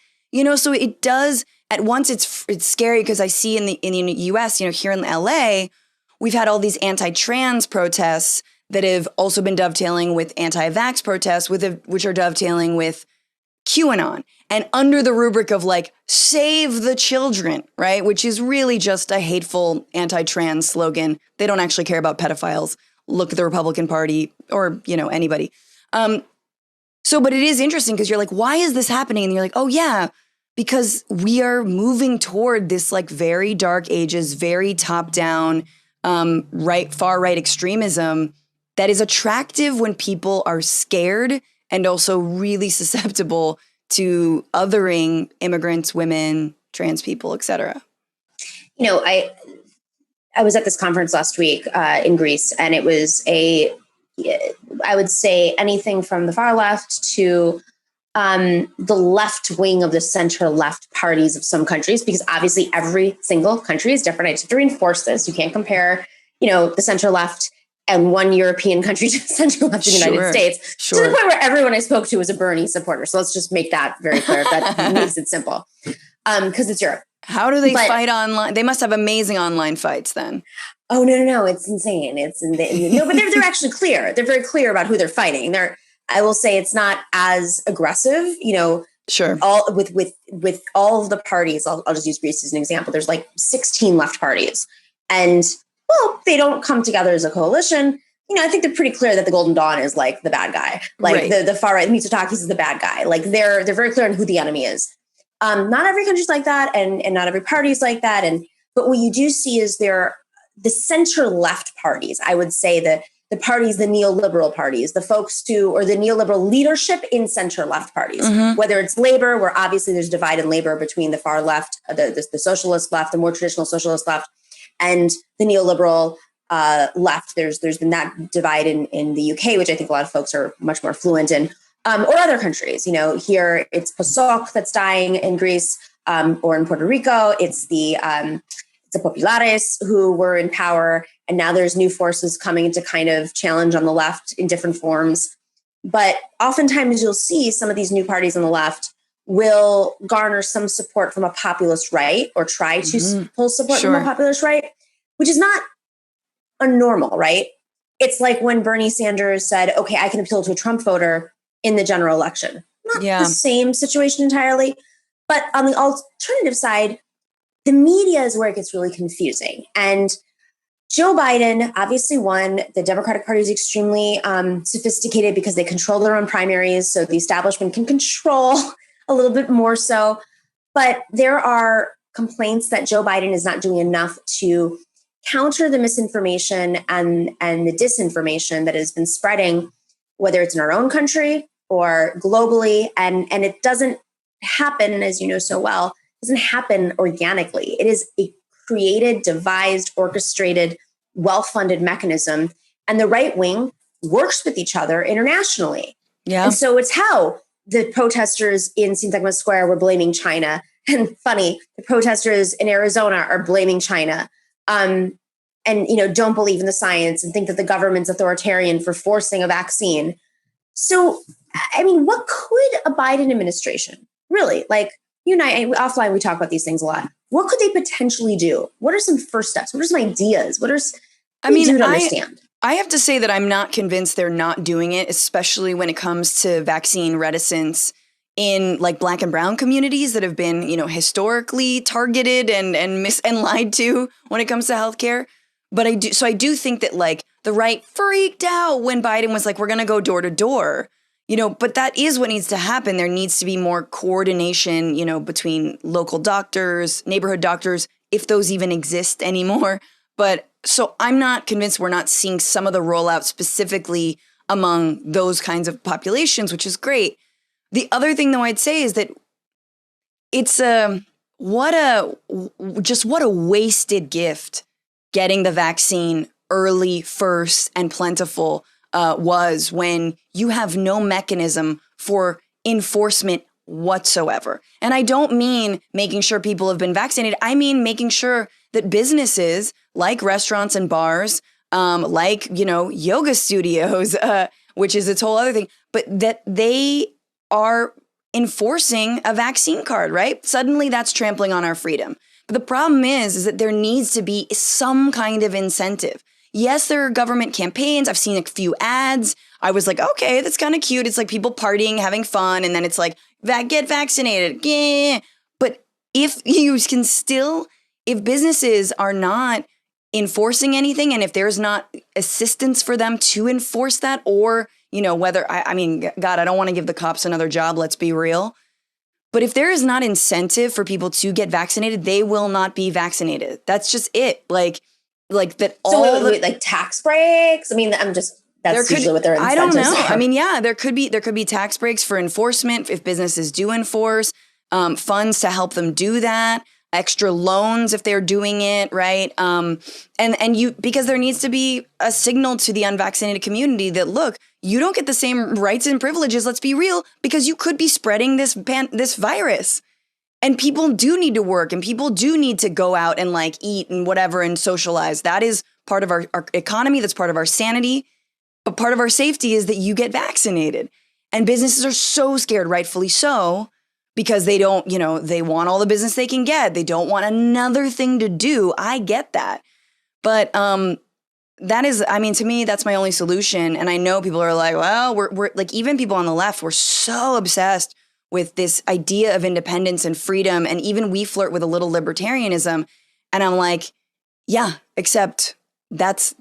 so it does, at once it's scary because I see in the US, here in LA, we've had all these anti-trans protests that have also been dovetailing with anti-vax protests, which are dovetailing with QAnon. And under the rubric of like, save the children, right? Which is really just a hateful anti-trans slogan. They don't actually care about pedophiles. Look at the Republican Party or, anybody. But it is interesting because you're like, why is this happening? And you're like, oh yeah, because we are moving toward this like very dark ages, very top down, far right extremism that is attractive when people are scared and also really susceptible to othering immigrants, women, trans people, etc. I was at this conference last week in Greece, and it was I would say anything from the far left to the left wing of the center left parties of some countries, because obviously every single country is different. I just have to reinforce this. You can't compare, the center left and one European country to the center left in the United States, to the point where everyone I spoke to was a Bernie supporter. So let's just make that very clear. That makes it simple, because it's Europe. How do they fight online? They must have amazing online fights then. Oh, no. It's insane. No, but they're actually clear. They're very clear about who they're fighting. I will say it's not as aggressive, Sure. All with all of the parties. I'll just use Greece as an example. There's like 16 left parties, and they don't come together as a coalition. I think they're pretty clear that the Golden Dawn is like the bad guy, like the far right Mitsotakis is the bad guy. Like they're very clear on who the enemy is. Not every country's like that, and not every party's like that. But what you do see is the center left parties. I would say that the parties, the neoliberal parties, the folks who, or the neoliberal leadership in center-left parties, whether it's labor, where obviously there's divide in labor between the far left, the socialist left, the more traditional socialist left, and the neoliberal left. There's been that divide in the UK, which I think a lot of folks are much more fluent in, or other countries. Here it's PASOK that's dying in Greece, or in Puerto Rico. It's the Populares who were in power, and now there's new forces coming to kind of challenge on the left in different forms. But oftentimes you'll see some of these new parties on the left will garner some support from a populist right, or try to pull support from a populist right, which is not unnormal, right? It's like when Bernie Sanders said, okay, I can appeal to a Trump voter in the general election. Not the same situation entirely, but on the alternative side, the media is where it gets really confusing. And Joe Biden obviously won. The Democratic Party is extremely sophisticated because they control their own primaries. So the establishment can control a little bit more so. But there are complaints that Joe Biden is not doing enough to counter the misinformation and the disinformation that has been spreading, whether it's in our own country or globally. And it doesn't happen, as you know so well, doesn't happen organically. It is a created, devised, orchestrated, well-funded mechanism. And the right wing works with each other internationally. Yeah. And so it's how the protesters in Syntagma Square were blaming China. And funny, the protesters in Arizona are blaming China. And don't believe in the science and think that the government's authoritarian for forcing a vaccine. So, I mean, what could a Biden administration really, like, you and I, offline, we talk about these things a lot. What could they potentially do? What are some first steps? What are some ideas? What do you do to understand? I have to say that I'm not convinced they're not doing it, especially when it comes to vaccine reticence in like Black and brown communities that have been, historically targeted and lied to when it comes to healthcare. But I do think that like the right freaked out when Biden was like, we're going to go door to door. But that is what needs to happen. There needs to be more coordination, between local doctors, neighborhood doctors, if those even exist anymore. But so I'm not convinced we're not seeing some of the rollout specifically among those kinds of populations, which is great. The other thing, though, I'd say is that it's what a wasted gift getting the vaccine early, first, and plentiful was when you have no mechanism for enforcement whatsoever. And I don't mean making sure people have been vaccinated. I mean making sure that businesses like restaurants and bars, like, yoga studios, which is its whole other thing, but that they are enforcing a vaccine card, right? Suddenly that's trampling on our freedom. But the problem is that there needs to be some kind of incentive. Yes, there are government campaigns. I've seen a few ads. I was like, okay, that's kind of cute. It's like people partying, having fun. And then it's like, get vaccinated. Yeah. But if businesses are not enforcing anything, and if there's not assistance for them to enforce that, or, whether, God, I don't want to give the cops another job. Let's be real. But if there is not incentive for people to get vaccinated, they will not be vaccinated. That's just it. Like that. So like tax breaks. That's usually what their incentives I don't know. are. There could be tax breaks for enforcement if businesses do enforce, funds to help them do that, extra loans if they're doing it right. Because there needs to be a signal to the unvaccinated community that, look, you don't get the same rights and privileges. Let's be real, because you could be spreading this virus. And people do need to work, and people do need to go out and like eat and whatever and socialize. That is part of our economy. That's part of our sanity. But part of our safety is that you get vaccinated. And businesses are so scared, rightfully so, because they don't, they want all the business they can get. They don't want another thing to do. I get that. But that is, to me, that's my only solution. And I know people are like, well, we're like, even people on the left, we're so obsessed with this idea of independence and freedom. And even we flirt with a little libertarianism. And I'm like, yeah, except that's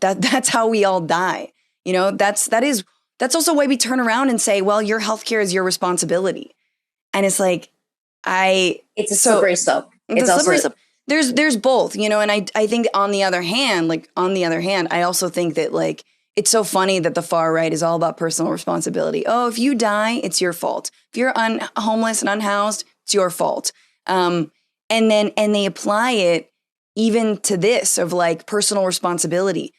how we all die. That's also why we turn around and say, well, your healthcare is your responsibility. And it's like, it's a slippery slope. It's a slippery slope. There's both, and I think on the other hand, I also think that like, it's so funny that the far right is all about personal responsibility. Oh, if you die, it's your fault. If you're homeless and unhoused, it's your fault. And they apply it even to this of like personal responsibility,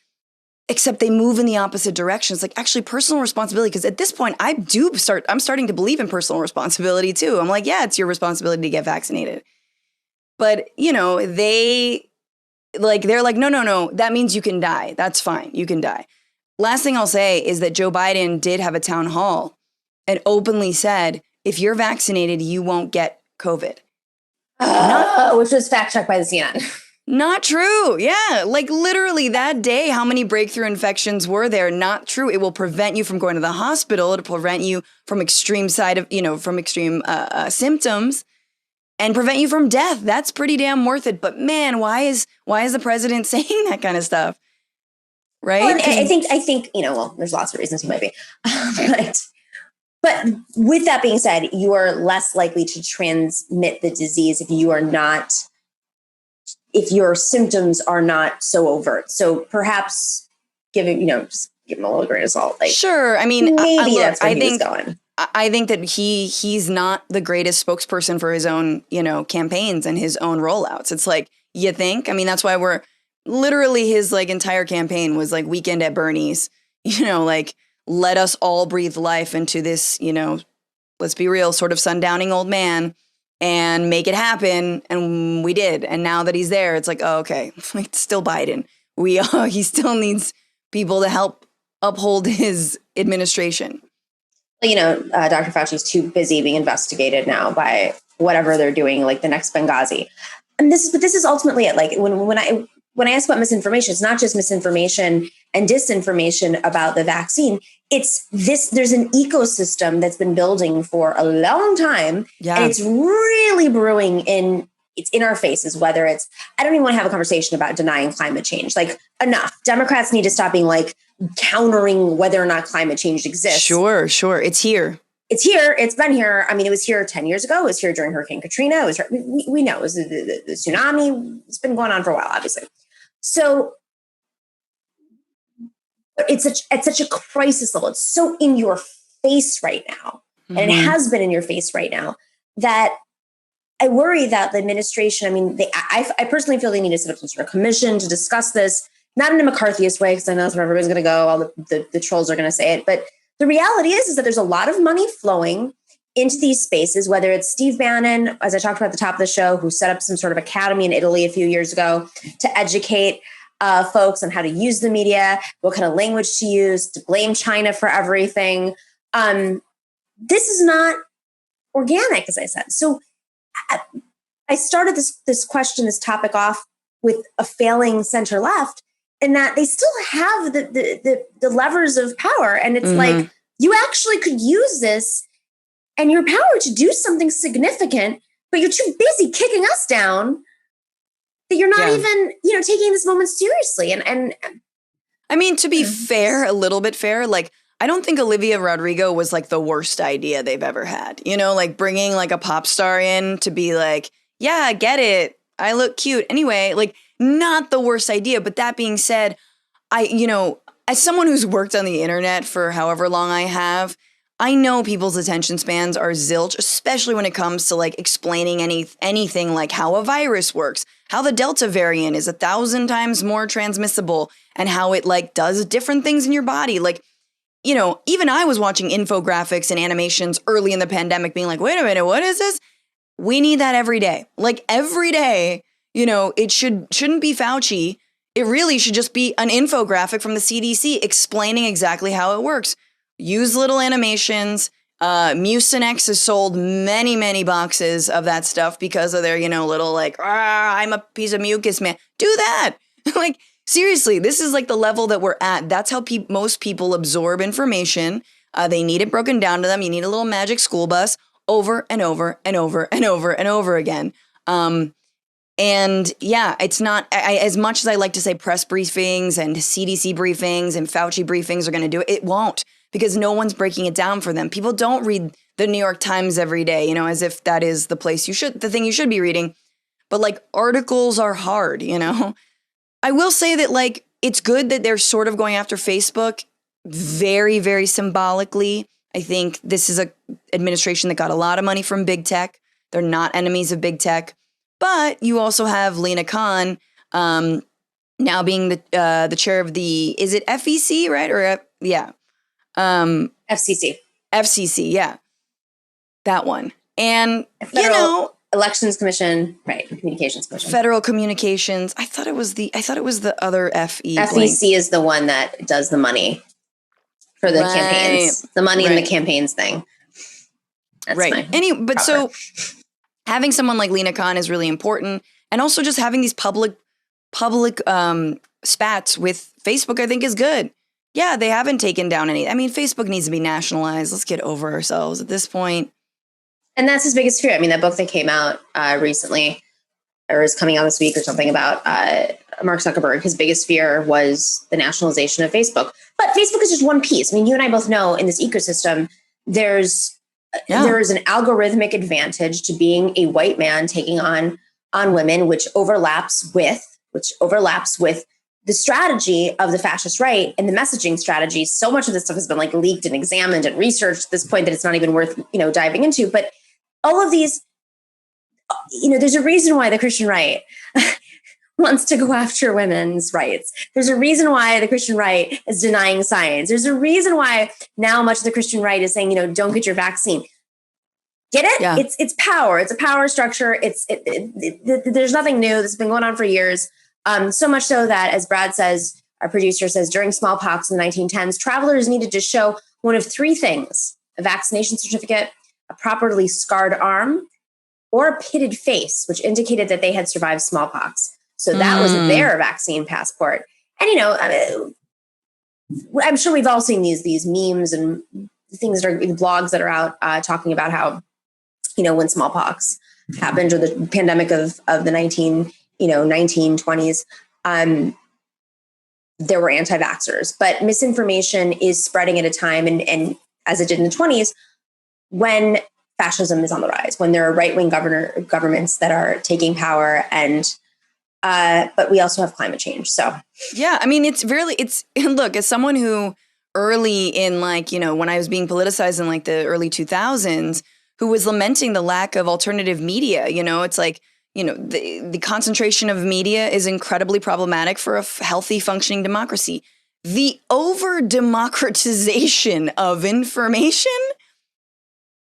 except they move in the opposite direction. It's like actually personal responsibility. Because at this point, I'm starting to believe in personal responsibility too. I'm like, yeah, it's your responsibility to get vaccinated. But, they're like, no, that means you can die. That's fine. You can die. Last thing I'll say is that Joe Biden did have a town hall and openly said, if you're vaccinated, you won't get COVID. Which was fact checked by the CNN. Not true. Yeah. Like literally that day, how many breakthrough infections were there? Not true. It will prevent you from going to the hospital. It'll prevent you from extreme symptoms and prevent you from death. That's pretty damn worth it. But man, why is the president saying that kind of stuff? Right? Well, I think, there's lots of reasons he might be. But with that being said, you are less likely to transmit the disease if your symptoms are not so overt. So perhaps just give him a little grain of salt. Like, sure. I mean, maybe that's where he was going. I think that he's not the greatest spokesperson for his own, campaigns and his own rollouts. It's like, you think? I mean, that's why we're literally his like entire campaign was like weekend at Bernie's, like let us all breathe life into this, let's be real, sort of sundowning old man and make it happen. And we did. And now that he's there, it's like, oh, okay, it's still Biden. He still needs people to help uphold his administration. Dr. Fauci's too busy being investigated now by whatever they're doing, like the next Benghazi. And this is ultimately it. Like when I ask about misinformation, it's not just misinformation and disinformation about the vaccine. It's this, there's an ecosystem that's been building for a long time. Yeah. And it's really brewing it's in our faces, whether it's, I don't even want to have a conversation about denying climate change. Like enough. Democrats need to stop being like countering whether or not climate change exists. Sure. It's here. It's here. It's been here. I mean, it was here 10 years ago. It was here during Hurricane Katrina. It was we know it was the tsunami. It's been going on for a while, obviously. So it's such a crisis level. It's so in your face right now. Mm-hmm. And it has been in your face right now that I worry that the administration, I mean, I personally feel they need to set up some sort of commission to discuss this, not in a McCarthyist way, because I know that's where everybody's going to go. All the trolls are going to say it. But the reality is that there's a lot of money flowing into these spaces, whether it's Steve Bannon, as I talked about at the top of the show, who set up some sort of academy in Italy a few years ago to educate folks on how to use the media, what kind of language to use, to blame China for everything. This is not organic, as I said. So I started this topic off with a failing center left, in that they still have the levers of power. And it's like, you actually could use this and your power to do something significant, but you're too busy kicking us down that you're not even, taking this moment seriously. And I mean, to be fair, a little bit fair, like, I don't think Olivia Rodrigo was like the worst idea they've ever had, like bringing like a pop star in to be like, yeah, get it. I look cute. Anyway, like not the worst idea. But that being said, as someone who's worked on the internet for however long I have, I know people's attention spans are zilch, especially when it comes to like explaining anything like how a virus works, how the Delta variant is 1,000 times more transmissible, and how it like does different things in your body. Like, even I was watching infographics and animations early in the pandemic being like, wait a minute, what is this? We need that every day. Like every day, it shouldn't be Fauci. It really should just be an infographic from the CDC explaining exactly how it works. Use little animations. Mucinex has sold many, many boxes of that stuff because of their, little like, I'm a piece of mucus, man. Do that. Like, seriously, this is like the level that we're at. That's how most people absorb information. They need it broken down to them. You need a little magic school bus over and over and over and over and over again. And yeah, it's not, as much as I like to say press briefings and CDC briefings and Fauci briefings are going to do it, it won't, because no one's breaking it down for them. People don't read the New York Times every day, as if that is the thing you should be reading. But like articles are hard, I will say that like it's good that they're sort of going after Facebook very, very symbolically. I think this is a administration that got a lot of money from big tech. They're not enemies of big tech. But you also have Lena Khan now being the chair of the, is it FEC, right? Or yeah. FCC. FCC, yeah. That one. And, Federal Elections Commission, right, Communications Commission. Federal Communications. I thought it was the other FE. FEC is the one that does the money for the campaigns. The money in the campaigns thing. That's but so having someone like Lena Khan is really important. And also just having these public spats with Facebook, I think, is good. Yeah, they haven't taken down any. I mean, Facebook needs to be nationalized. Let's get over ourselves at this point. And that's his biggest fear. I mean, that book that came out recently, or is coming out this week or something, about Mark Zuckerberg, his biggest fear was the nationalization of Facebook. But Facebook is just one piece. I mean, you and I both know in this ecosystem, there is an algorithmic advantage to being a white man taking on women, which overlaps with the strategy of the fascist right and the messaging strategy. So much of this stuff has been like leaked and examined and researched at this point that it's not even worth, diving into. But all of these, there's a reason why the Christian right wants to go after women's rights. There's a reason why the Christian right is denying science. There's a reason why now much of the Christian right is saying, don't get your vaccine. Get it? Yeah. It's power. It's a power structure. There's nothing new. This has been going on for years. So much so that, as Brad says, our producer says, during smallpox in the 1910s, travelers needed to show one of three things: a vaccination certificate, a properly scarred arm, or a pitted face, which indicated that they had survived smallpox. So that was their vaccine passport. And, I'm sure we've all seen these memes and things that are blogs that are out talking about how, when smallpox happened, or the pandemic of the 1920s, there were anti-vaxxers. But misinformation is spreading at a time, and as it did in the 20s, when fascism is on the rise, when there are right-wing governments that are taking power, but we also have climate change. So yeah, I mean, look, as someone who early in when I was being politicized in the early 2000s, who was lamenting the lack of alternative media, it's like, the concentration of media is incredibly problematic for a healthy functioning democracy. The over-democratization of information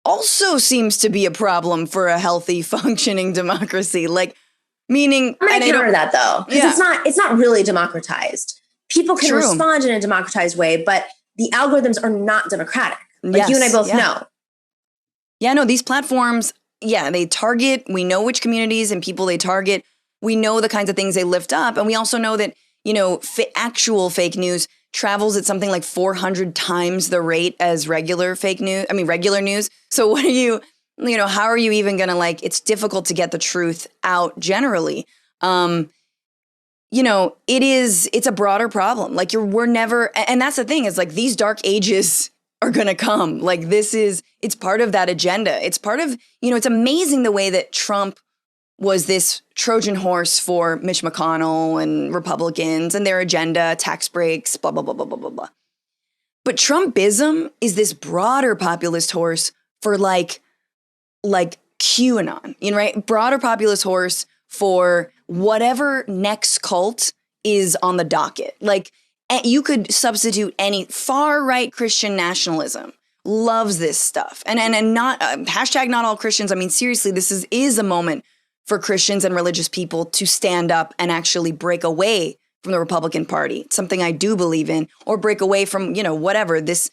also seems to be a problem for a healthy functioning democracy. Meaning, I'm going to counter that though, because it's not really democratized. People can respond in a democratized way, but the algorithms are not democratic. You and I both know. Yeah, no, these platforms, they target, we know which communities and people they target. We know the kinds of things they lift up. And we also know that, actual fake news travels at something like 400 times the rate as regular news. So what are you, how are you even going to it's difficult to get the truth out generally. It's a broader problem. We're never, and that's the thing is these dark ages are going to come. It's part of that agenda. It's part of, it's amazing the way that Trump was this Trojan horse for Mitch McConnell and Republicans and their agenda, tax breaks, blah, blah, blah, blah, blah, blah, blah. But Trumpism is this broader populist horse for QAnon, right? Broader populist horse for whatever next cult is on the docket. You could substitute any far-right Christian nationalism loves this stuff. And not hashtag not all Christians. I mean, seriously, this is a moment for Christians and religious people to stand up and actually break away from the Republican Party. It's something I do believe in, or break away from, whatever this,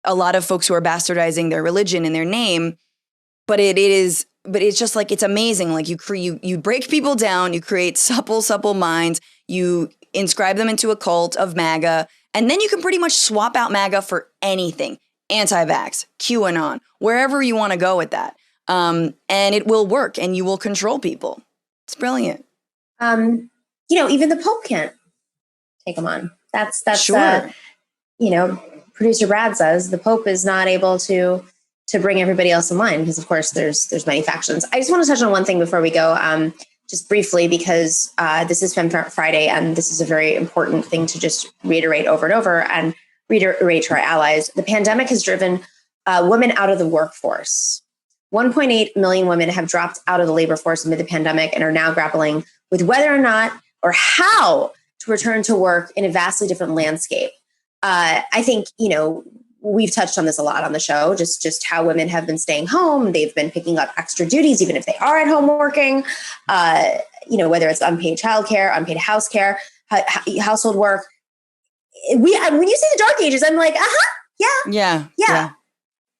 a lot of folks who are bastardizing their religion in their name. But it's just it's amazing. You break people down, you create supple minds, you inscribe them into a cult of MAGA, and then you can pretty much swap out MAGA for anything. Anti-vax, QAnon, wherever you want to go with that. And it will work, and you will control people. It's brilliant. Even the Pope can't take them on. That's sure. Producer Brad says the Pope is not able to bring everybody else in line because, of course, there's many factions. I just want to touch on one thing before we go. just briefly, because this is Femme Friday, and this is a very important thing to just reiterate over and over and reiterate to our allies. The pandemic has driven women out of the workforce. 1.8 million women have dropped out of the labor force amid the pandemic and are now grappling with whether or not or how to return to work in a vastly different landscape. I think, we've touched on this a lot on the show, just how women have been staying home. They've been picking up extra duties, even if they are at home working, whether it's unpaid childcare, unpaid house care, household work. When you say the dark ages, I'm like, yeah.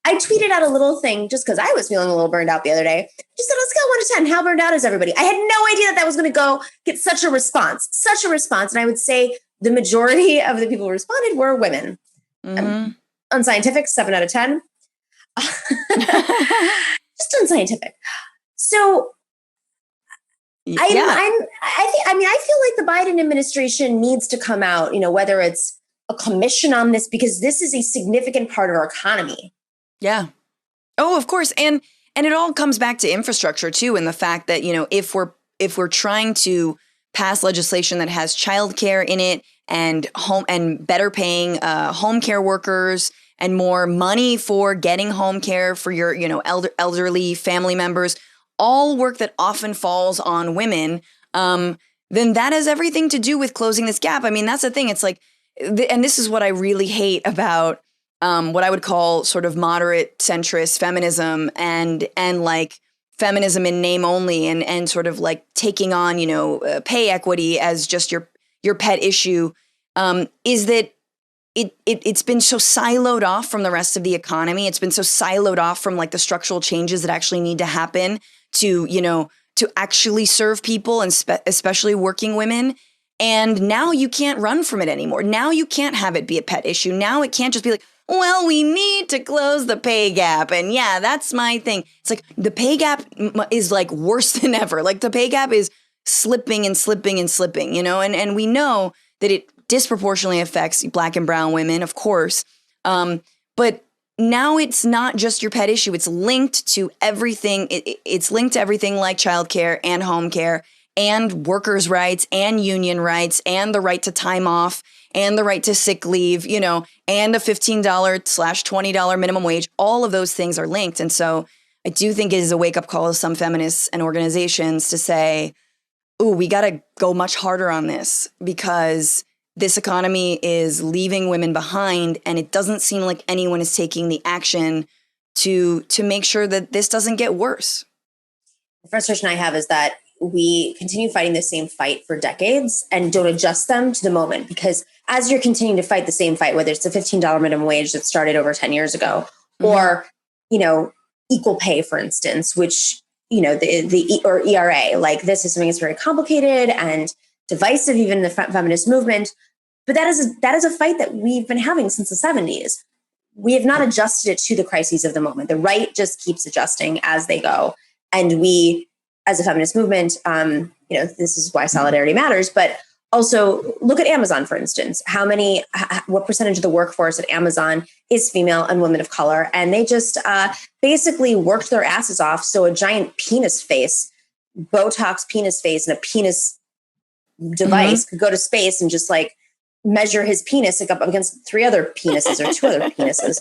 I tweeted out a little thing just because I was feeling a little burned out the other day. Just said, on a scale of 1 to 10, how burned out is everybody? I had no idea that was going to get such a response. And I would say the majority of the people who responded were women. Mm-hmm. Unscientific, 7 out of 10. Just unscientific. So I feel like the Biden administration needs to come out, whether it's a commission on this, because this is a significant part of our economy. Yeah. Oh, of course. And it all comes back to infrastructure too, and the fact that, if we're trying to pass legislation that has childcare in it and better paying home care workers and more money for getting home care for your, elderly family members, all work that often falls on women, then that has everything to do with closing this gap. I mean, that's the thing. It's like, and this is what I really hate about what I would call sort of moderate centrist feminism and like feminism in name only and sort of like taking on, pay equity as just your pet issue, is that it's been so siloed off from the rest of the economy. It's been so siloed off from like the structural changes that actually need to happen to actually serve people and especially working women. And now you can't run from it anymore. Now you can't have it be a pet issue. Now it can't just be like, well, we need to close the pay gap. And yeah, that's my thing. It's like the pay gap is like worse than ever. Like the pay gap is slipping and slipping and slipping, and we know that it disproportionately affects Black and brown women, of course. But now it's not just your pet issue. It's linked to everything. It's linked to everything like childcare and home care and workers' rights and union rights and the right to time off and the right to sick leave, and a $15/$20 minimum wage. All of those things are linked. And so I do think it is a wake-up call to some feminists and organizations to say, ooh, we got to go much harder on this because this economy is leaving women behind, and it doesn't seem like anyone is taking the action to make sure that this doesn't get worse. The frustration I have is that we continue fighting the same fight for decades and don't adjust them to the moment, because as you're continuing to fight the same fight, whether it's the $15 minimum wage that started over 10 years ago, or, equal pay, for instance, which, or ERA, like this is something that's very complicated and divisive, even in the feminist movement. But that is a fight that we've been having since the 70s. We have not adjusted it to the crises of the moment. The right just keeps adjusting as they go. And we, as a feminist movement, this is why solidarity matters. But also look at Amazon, for instance. What percentage of the workforce at Amazon is female and women of color? And they just basically worked their asses off so a giant penis face, Botox penis face, and a penis device could go to space and just like measure his penis up against 3 other penises or 2 other penises.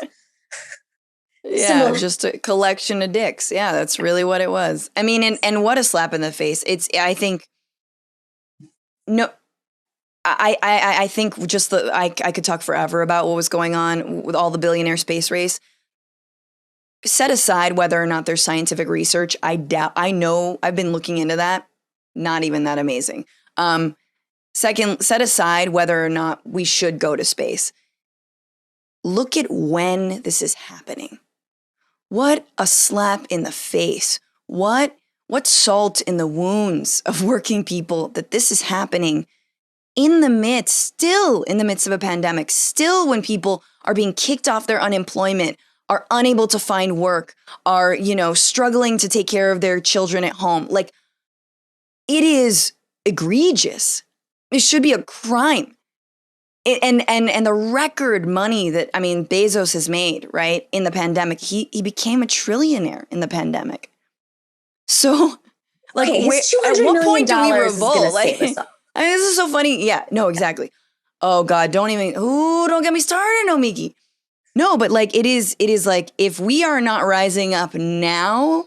Yeah, just a collection of dicks. Yeah, that's really what it was. I mean, and what a slap in the face. I think just I could talk forever about what was going on with all the billionaire space race. Set aside whether or not there's scientific research, I know I've been looking into that. Not even that amazing. Second, set aside whether or not we should go to space. Look at when this is happening. What a slap in the face. What salt in the wounds of working people that this is happening still in the midst of a pandemic, still when people are being kicked off their unemployment, are unable to find work, are, struggling to take care of their children at home. Like, it is egregious. It should be a crime. And the record money that, Bezos has made, right, in the pandemic, he became a trillionaire in the pandemic. So Like, okay, his $200 at what million point do we revolt? Like, Like, I mean, this is so funny. Yeah, no, exactly. Oh God, don't get me started, Nomiki. No, but like it is like if we are not rising up now,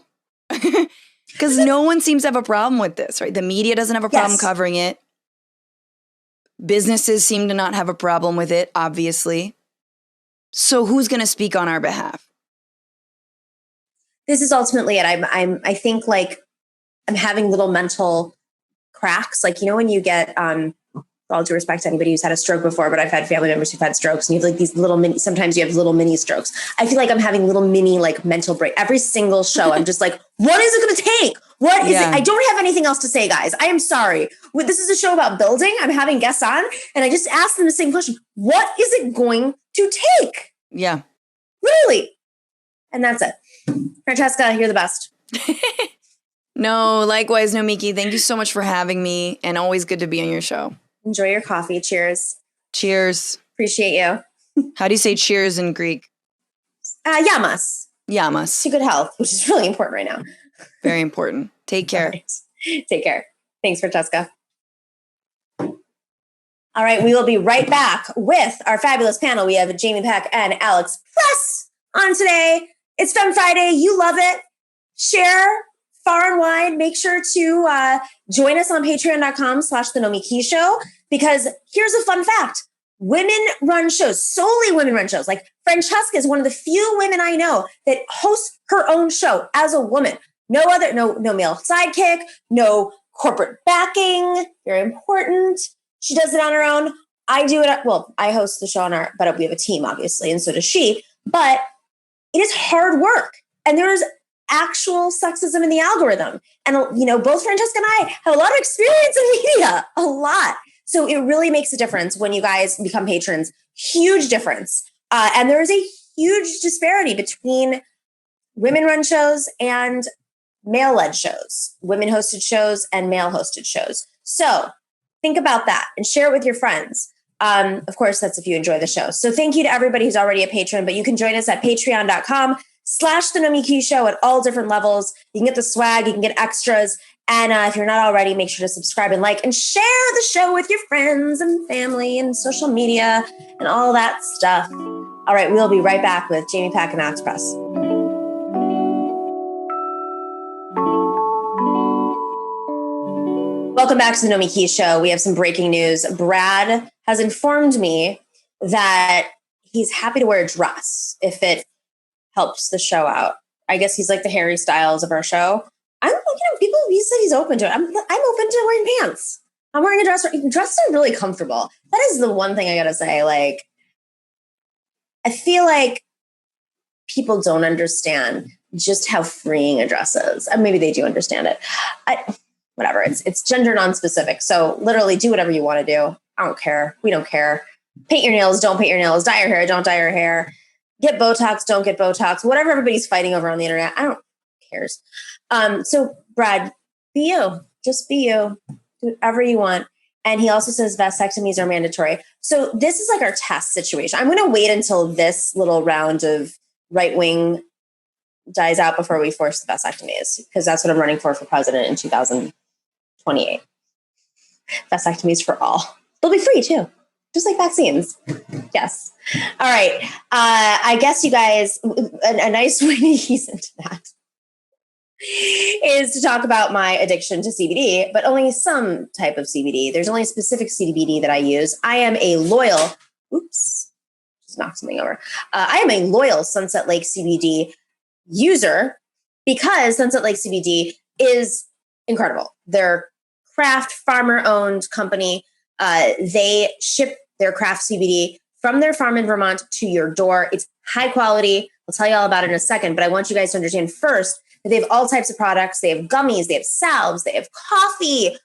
because no one seems to have a problem with this, right? The media doesn't have a problem covering it. Businesses seem to not have a problem with it, obviously. So who's going to speak on our behalf? This is ultimately it. I think like I'm having little mental cracks. Like, you know, when you get, with all due respect to anybody who's had a stroke before, but I've had family members who've had strokes, and you have like these little mini, sometimes you have little mini strokes. I feel like I'm having little mini like mental break. Every single show, I'm just like, what is it going to take? What is it? I don't have anything else to say, guys. I am sorry. This is a show about building. I'm having guests on, and I just asked them the same question. What is it going to take? Yeah. Really? And that's it. Francesca, you're the best. No, likewise, Nomiki. Thank you so much for having me, and always good to be on your show. Enjoy your coffee. Cheers. Cheers. Appreciate you. How do you say cheers in Greek? Yamas. Yamas. To good health, which is really important right now. Very important. Take care. Right. Take care. Thanks, Francesca. All right, we will be right back with our fabulous panel. We have Jamie Peck and Alex Press on today. It's Femme Friday. You love it. Share far and wide. Make sure to join us on patreon.com/The Nomiki Show, because here's a fun fact. Women run shows, solely women run shows. Like Francesca is one of the few women I know that hosts her own show as a woman. No male sidekick, no corporate backing. Very important. She does it on her own. I do it. Well, I host the show but we have a team, obviously, and so does she. But it is hard work. And there's actual sexism in the algorithm. And, you know, both Francesca and I have a lot of experience in media, a lot. So it really makes a difference when you guys become patrons. Huge difference. And there is a huge disparity between women-run shows and male-led shows, women-hosted shows and male-hosted shows. So think about that and share it with your friends. Of course, that's if you enjoy the show. So thank you to everybody who's already a patron, but you can join us at patreon.com/The Nomiki Show at all different levels. You can get the swag, you can get extras. And if you're not already, make sure to subscribe and like and share the show with your friends and family and social media and all that stuff. All right, we'll be right back with Jamie Peck and Alex Press. Welcome back to the Nomiki Show. We have some breaking news. Brad has informed me that he's happy to wear a dress if it helps the show out. I guess he's like the Harry Styles of our show. He said he's open to it. I'm open to wearing pants. I'm wearing a dress. Dresses are really comfortable. That is the one thing I gotta say. Like, I feel like people don't understand just how freeing a dress is. And maybe they do understand it. Whatever. It's gender non-specific. So literally do whatever you want to do. I don't care. We don't care. Paint your nails. Don't paint your nails. Dye your hair. Don't dye your hair. Get Botox. Don't get Botox. Whatever everybody's fighting over on the internet. I don't cares. So Brad, be you. Just be you. Do whatever you want. And he also says vasectomies are mandatory. So this is like our test situation. I'm going to wait until this little round of right-wing dies out before we force the vasectomies, because that's what I'm running for president in 2028. Vasectomies for all. They'll be free too, just like vaccines. Yes. All right. I guess you guys, a nice way to ease into that is to talk about my addiction to CBD, but only some type of CBD. There's only a specific CBD that I use. I am a loyal, just knocked something over. I am a loyal Sunset Lake CBD user because Sunset Lake CBD is incredible. They're craft farmer-owned company. They ship their craft CBD from their farm in Vermont to your door. It's high quality. I'll tell you all about it in a second, but I want you guys to understand first that they have all types of products. They have gummies, they have salves, they have coffee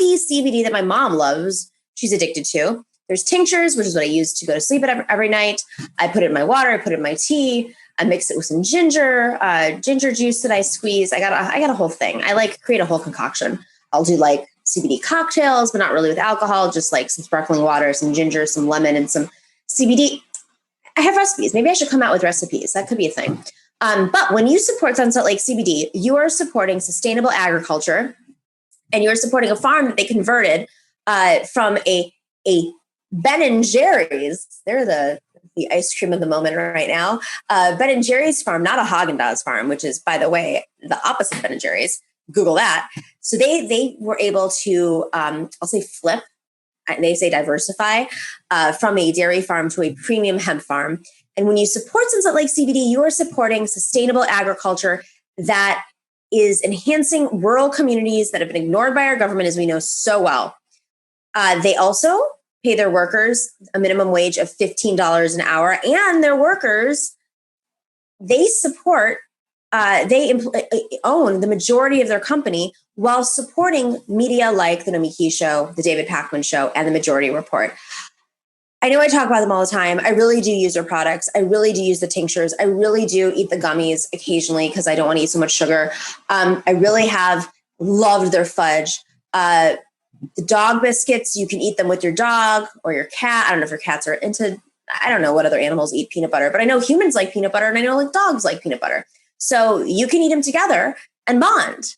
CBD that my mom loves. She's addicted to. There's tinctures, which is what I use to go to sleep every night. I put it in my water, I put it in my tea. I mix it with some ginger juice that I squeeze. I got a whole thing. I like create a whole concoction. I'll do like CBD cocktails, but not really with alcohol, just like some sparkling water, some ginger, some lemon, and some CBD. I have recipes. Maybe I should come out with recipes. That could be a thing. But when you support Sunset Lake CBD, you are supporting sustainable agriculture, and you're supporting a farm that they converted from a Ben and Jerry's. They're the ice cream of the moment right now. Ben and Jerry's farm, not a Haagen-Dazs farm, which is, by the way, the opposite of Ben and Jerry's. Google that. So they were able to, I'll say flip, they say diversify, from a dairy farm to a premium hemp farm. And when you support Sunset Lake CBD, you are supporting sustainable agriculture that is enhancing rural communities that have been ignored by our government, as we know so well. They also pay their workers a minimum wage of $15 an hour, and their workers, they support, own the majority of their company while supporting media like The Nomiki Show, The David Pakman Show, and The Majority Report. I know I talk about them all the time. I really do use their products. I really do use the tinctures. I really do eat the gummies occasionally because I don't want to eat so much sugar. I really have loved their fudge. The dog biscuits, you can eat them with your dog or your cat. I don't know if your cats are into, I don't know what other animals eat peanut butter, but I know humans like peanut butter and I know like dogs like peanut butter. So you can eat them together and bond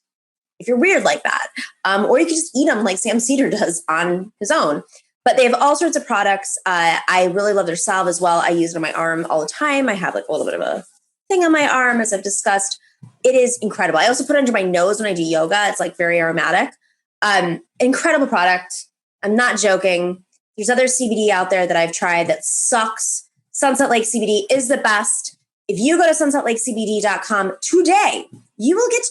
if you're weird like that. Or you can just eat them like Sam Cedar does on his own. But they have all sorts of products. I really love their salve as well. I use it on my arm all the time. I have like a little bit of a thing on my arm, as I've discussed. It is incredible. I also put it under my nose when I do yoga. It's like very aromatic. Incredible product. I'm not joking. There's other CBD out there that I've tried that sucks. Sunset Lake CBD is the best. If you go to sunsetlakecbd.com today, you will get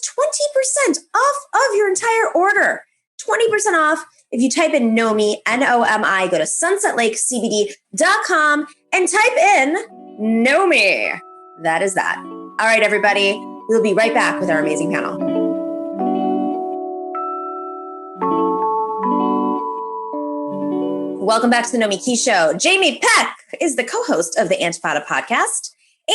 20% off of your entire order. 20% off. If you type in NOMI, N-O-M-I, go to sunsetlakecbd.com and type in NOMI. That is that. All right, everybody. We'll be right back with our amazing panel. Welcome back to the Nomiki Show. Jamie Peck is the co-host of the Antifada podcast.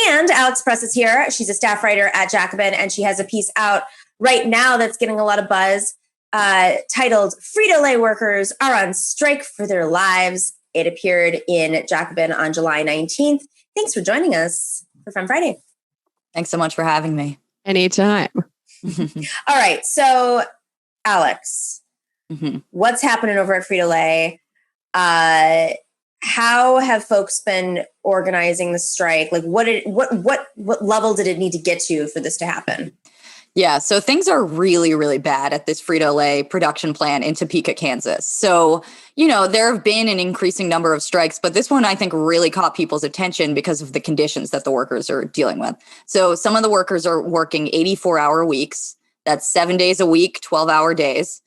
And Alex Press is here. She's a staff writer at Jacobin, and she has a piece out right now that's getting a lot of buzz. Titled Frito-Lay Workers Are on Strike for Their Lives. It appeared in Jacobin on July 19th. Thanks for joining us for Fun Friday. Thanks so much for having me. Anytime. All right. So, Alex, what's happening over at Frito-Lay? How have folks been organizing the strike? Like, what level did it need to get to for this to happen? Yeah, so things are really, really bad at this Frito-Lay production plant in Topeka, Kansas. So, there have been an increasing number of strikes, but this one I think really caught people's attention because of the conditions that the workers are dealing with. So some of the workers are working 84-hour weeks. That's 7 days a week, 12-hour days.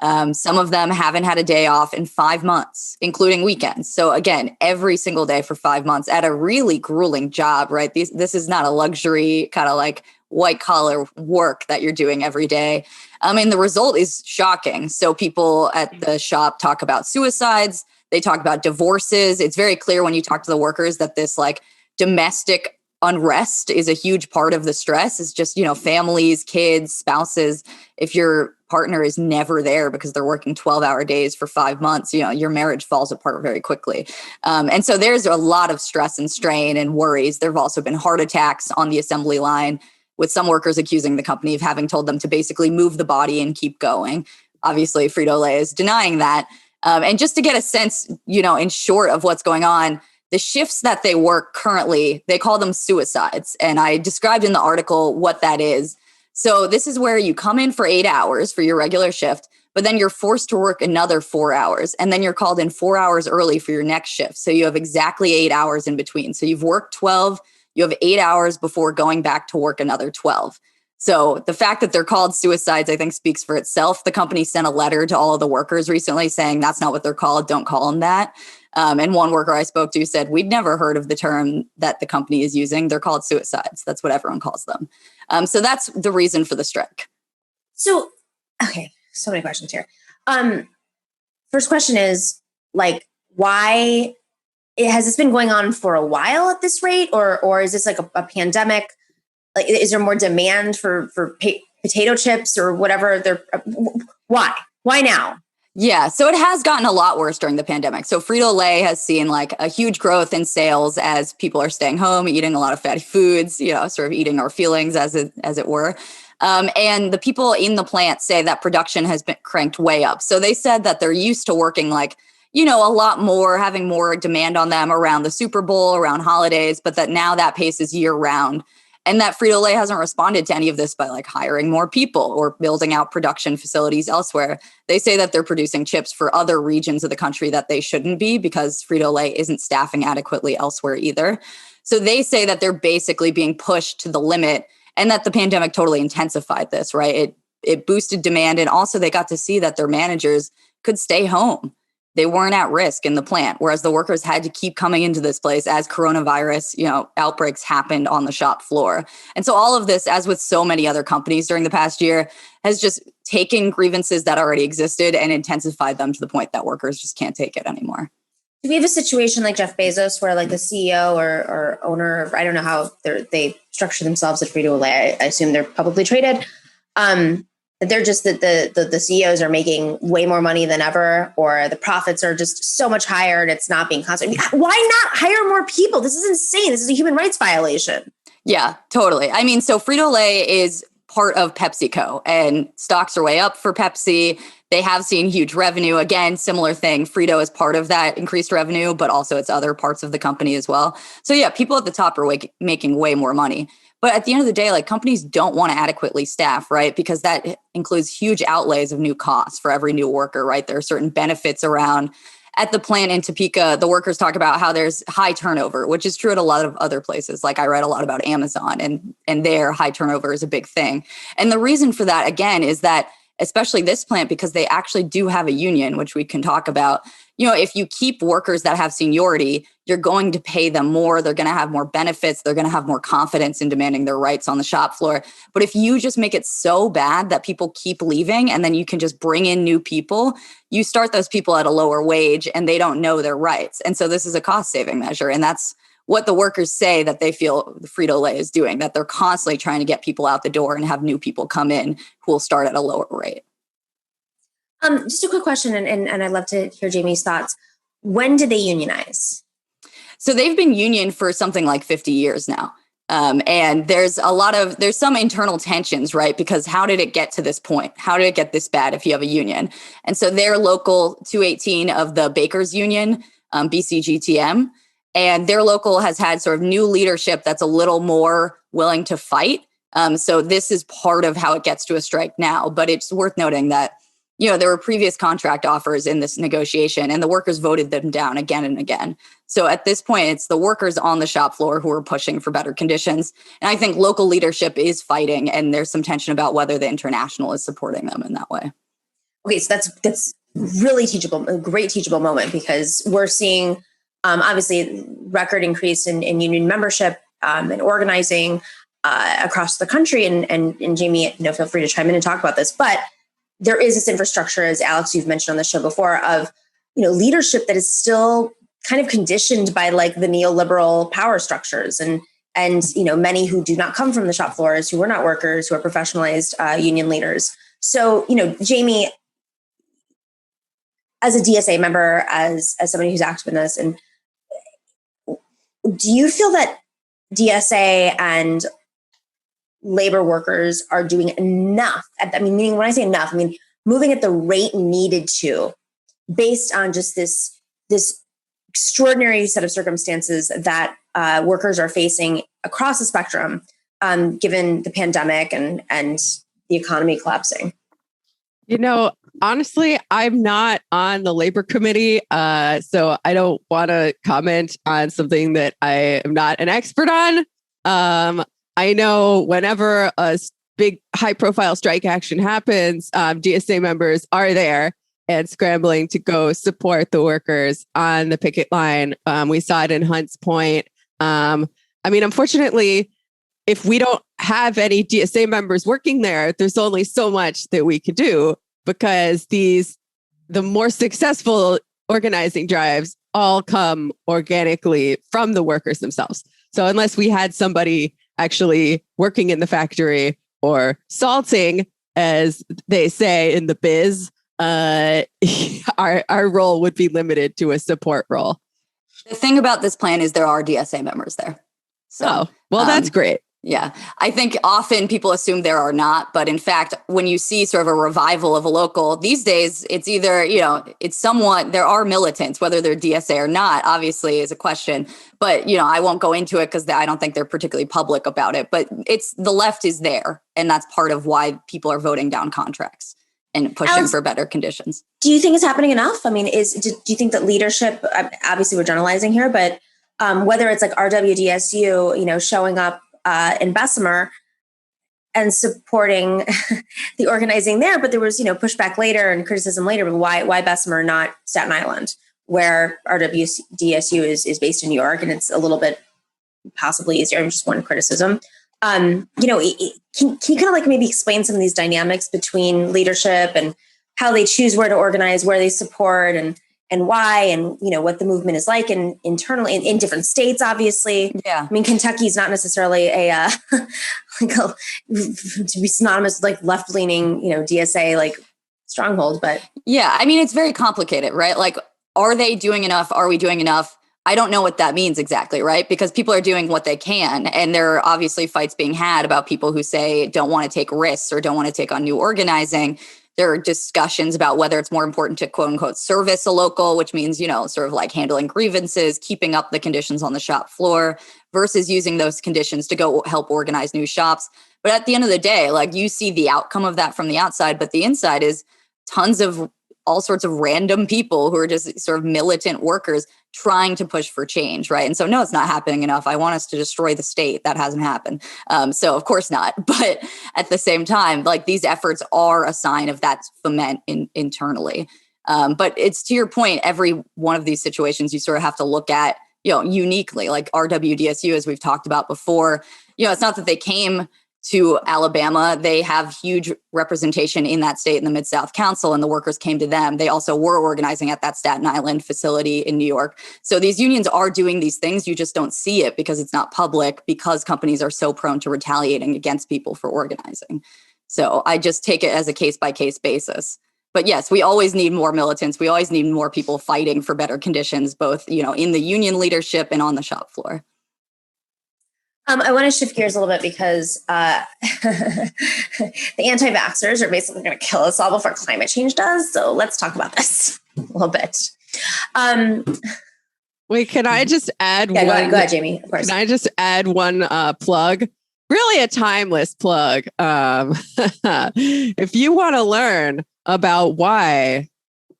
Some of them haven't had a day off in 5 months, including weekends. So again, every single day for 5 months at a really grueling job, right? This is not a luxury kind of like white collar work that you're doing every day. And the result is shocking. So people at the shop talk about suicides. They talk about divorces. It's very clear when you talk to the workers that this like domestic unrest is a huge part of the stress. It's just, families, kids, spouses. If your partner is never there because they're working 12-hour days for 5 months, your marriage falls apart very quickly. And so there's a lot of stress and strain and worries. There have also been heart attacks on the assembly line, with some workers accusing the company of having told them to basically move the body and keep going. Obviously, Frito-Lay is denying that. And just to get a sense, in short of what's going on, the shifts that they work currently, they call them suicides. And I described in the article what that is. So this is where you come in for 8 hours for your regular shift, but then you're forced to work another 4 hours. And then you're called in 4 hours early for your next shift. So you have exactly 8 hours in between. So you've worked 12, you have 8 hours before going back to work another 12. So the fact that they're called suicides, I think, speaks for itself. The company sent a letter to all of the workers recently saying that's not what they're called. Don't call them that. And one worker I spoke to said, we'd never heard of the term that the company is using. They're called suicides. That's what everyone calls them. So that's the reason for the strike. So, okay, so many questions here. First question is, like, why has this been going on for a while at this rate, or is this like a pandemic? Like, is there more demand for potato chips or whatever? Why now? Yeah, so it has gotten a lot worse during the pandemic. So Frito-Lay has seen like a huge growth in sales as people are staying home, eating a lot of fatty foods, sort of eating our feelings as it were. And the people in the plant say that production has been cranked way up. So they said that they're used to working like, a lot more, having more demand on them around the Super Bowl, around holidays, but that now that pace is year round. And that Frito-Lay hasn't responded to any of this by like hiring more people or building out production facilities elsewhere. They say that they're producing chips for other regions of the country that they shouldn't be because Frito-Lay isn't staffing adequately elsewhere either. So they say that they're basically being pushed to the limit and that the pandemic totally intensified this, right? It boosted demand. And also they got to see that their managers could stay home. They weren't at risk in the plant, whereas the workers had to keep coming into this place as coronavirus, outbreaks happened on the shop floor. And so all of this, as with so many other companies during the past year, has just taken grievances that already existed and intensified them to the point that workers just can't take it anymore. Do we have a situation like Jeff Bezos where like the CEO or owner, I don't know how they structure themselves at Frito-Lay. I assume they're publicly traded. They're just that the CEOs are making way more money than ever, or the profits are just so much higher and it's not being constant. Why not hire more people? This is insane. This is a human rights violation. Yeah, totally. I mean, so Frito-Lay is part of PepsiCo and stocks are way up for Pepsi. They have seen huge revenue. Again, similar thing. Frito is part of that increased revenue, but also it's other parts of the company as well. So yeah, people at the top are making way more money. But at the end of the day, like companies don't want to adequately staff, right? Because that includes huge outlays of new costs for every new worker, right? There are certain benefits around. At the plant in Topeka, the workers talk about how there's high turnover, which is true at a lot of other places. Like I read a lot about Amazon and their high turnover is a big thing. And the reason for that, again, is that especially this plant, because they actually do have a union, which we can talk about. If you keep workers that have seniority, you're going to pay them more. They're going to have more benefits. They're going to have more confidence in demanding their rights on the shop floor. But if you just make it so bad that people keep leaving and then you can just bring in new people, you start those people at a lower wage and they don't know their rights. And so this is a cost saving measure. And that's what the workers say that they feel the Frito-Lay is doing, that they're constantly trying to get people out the door and have new people come in who will start at a lower rate. Just a quick question, and I'd love to hear Jamie's thoughts. When did they unionize? So they've been union for something like 50 years now. And there's some internal tensions, right? Because how did it get to this point? How did it get this bad if you have a union? And so they're local 218 of the Bakers Union, BCGTM. And their local has had sort of new leadership that's a little more willing to fight. So this is part of how it gets to a strike now. But it's worth noting that, there were previous contract offers in this negotiation and the workers voted them down again and again. So at this point, it's the workers on the shop floor who are pushing for better conditions. And I think local leadership is fighting and there's some tension about whether the international is supporting them in that way. Okay, so that's really teachable, a great teachable moment, because we're seeing obviously record increase in union membership and organizing across the country. And Jamie, feel free to chime in and talk about this. But there is this infrastructure, as Alex, you've mentioned on the show before, of leadership that is still kind of conditioned by like the neoliberal power structures and many who do not come from the shop floors, who are not workers, who are professionalized union leaders. So, Jamie, as a DSA member, as somebody who's active in this, and do you feel that DSA and labor workers are doing enough? Meaning when I say enough, I mean moving at the rate needed to, based on just this extraordinary set of circumstances that workers are facing across the spectrum, given the pandemic and the economy collapsing. Honestly, I'm not on the labor committee, so I don't want to comment on something that I am not an expert on. I know whenever a big high-profile strike action happens, DSA members are there and scrambling to go support the workers on the picket line. We saw it in Hunts Point. Unfortunately, if we don't have any DSA members working there, there's only so much that we could do, because the more successful organizing drives all come organically from the workers themselves. So unless we had somebody actually working in the factory or salting, as they say in the biz, our role would be limited to a support role. The thing about this plan is there are DSA members there. So, that's great. Yeah. I think often people assume there are not, but in fact, when you see sort of a revival of a local these days, it's either, it's somewhat, there are militants, whether they're DSA or not, obviously is a question, but, I won't go into it because I don't think they're particularly public about it, but the left is there. And that's part of why people are voting down contracts and pushing for better conditions. Do you think it's happening enough? I mean, do you think that leadership, obviously we're generalizing here, but whether it's like RWDSU, showing up in Bessemer and supporting the organizing there, but there was, pushback later and criticism later, but why Bessemer, not Staten Island, where RWDSU is based in New York, and it's a little bit possibly easier. Just one criticism. Can you kind of like maybe explain some of these dynamics between leadership and how they choose where to organize, where they support, and why, and what the movement is like internally in different states, obviously. Yeah. I mean, Kentucky is not necessarily to be synonymous with like left-leaning, DSA like stronghold, but yeah, I mean, it's very complicated, right? Like, are they doing enough? Are we doing enough? I don't know what that means exactly, right? Because people are doing what they can. And there are obviously fights being had about people who say don't want to take risks or don't want to take on new organizing. There are discussions about whether it's more important to quote unquote service a local, which means, sort of like handling grievances, keeping up the conditions on the shop floor versus using those conditions to go help organize new shops. But at the end of the day, like you see the outcome of that from the outside, but the inside is tons of all sorts of random people who are just sort of militant workers trying to push for change, right? And so, no, it's not happening enough. I want us to destroy the state. That hasn't happened. So, of course not. But at the same time, like these efforts are a sign of that foment internally. But it's to your point, every one of these situations you sort of have to look at, uniquely, like RWDSU, as we've talked about before. It's not that they came to Alabama. They have huge representation in that state in the Mid-South Council, and the workers came to them. They also were organizing at that Staten Island facility in New York. So these unions are doing these things. You just don't see it because it's not public, because companies are so prone to retaliating against people for organizing. So I just take it as a case-by-case basis. But yes, we always need more militants. We always need more people fighting for better conditions, both, in the union leadership and on the shop floor. I want to shift gears a little bit because the anti-vaxxers are basically going to kill us all before climate change does. So let's talk about this a little bit. Wait, can I just add one? Go ahead, Jamie, of course. Can I just add one plug? Really a timeless plug. If you want to learn about why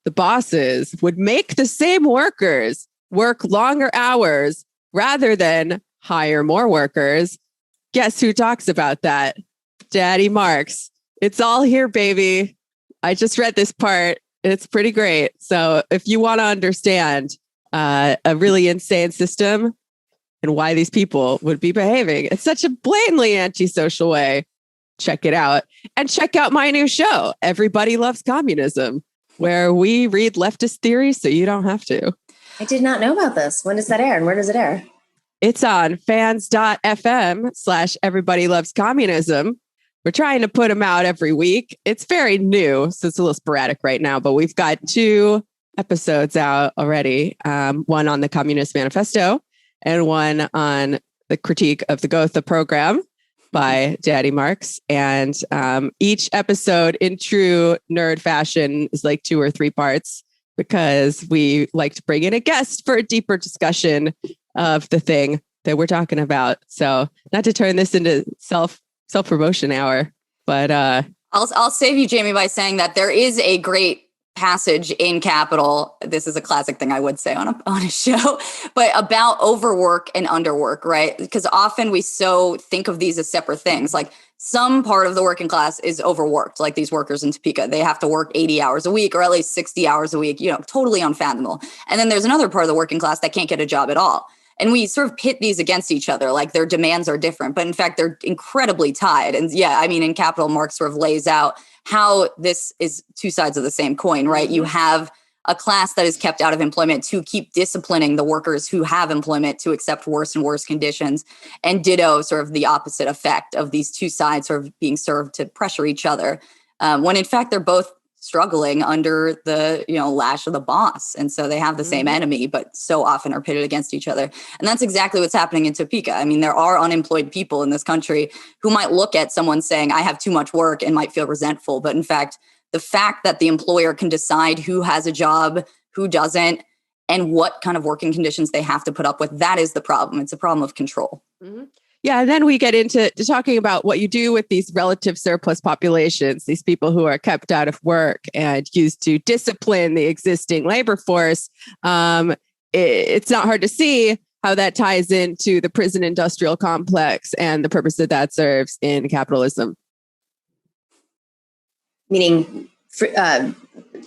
the bosses would make the same workers work longer hours rather than hire more workers, guess who talks about that? Daddy Marx. It's all here, baby. I just read this part. It's pretty great. So if you want to understand a really insane system and why these people would be behaving in such a blatantly antisocial way, check it out. And check out my new show, Everybody Loves Communism, where we read leftist theories so you don't have to. I did not know about this. When does that air and where does it air? It's on fans.fm/Everybody Loves Communism. We're trying to put them out every week. It's very new, so it's a little sporadic right now, but we've got 2 episodes out already. One on the Communist Manifesto and one on the critique of the Gotha program by Daddy Marx. And each episode, in true nerd fashion, is like 2 or 3 parts because we like to bring in a guest for a deeper discussion of the thing that we're talking about. So not to turn this into self-promotion hour, but I'll save you, Jamie, by saying that there is a great passage in Capital. This is a classic thing I would say on a show, but about overwork and underwork, right? Because often we so think of these as separate things. Like some part of the working class is overworked, like these workers in Topeka. They have to work 80 hours a week or at least 60 hours a week, totally unfathomable. And then there's another part of the working class that can't get a job at all. And we sort of pit these against each other, like their demands are different, but in fact, they're incredibly tied. And yeah, I mean, in Capital, Marx sort of lays out how this is 2 sides of the same coin, right? You have a class that is kept out of employment to keep disciplining the workers who have employment to accept worse and worse conditions, and ditto sort of the opposite effect of these 2 sides sort of being served to pressure each other, when in fact, they're both struggling under the, lash of the boss. And so they have the same enemy, but so often are pitted against each other. And that's exactly what's happening in Topeka. I mean, there are unemployed people in this country who might look at someone saying, I have too much work, and might feel resentful. But in fact, the fact that the employer can decide who has a job, who doesn't, and what kind of working conditions they have to put up with, that is the problem. It's a problem of control. Mm-hmm. Yeah, and then we get into talking about what you do with these relative surplus populations, these people who are kept out of work and used to discipline the existing labor force. It's not hard to see how that ties into the prison industrial complex and the purpose that serves in capitalism. Meaning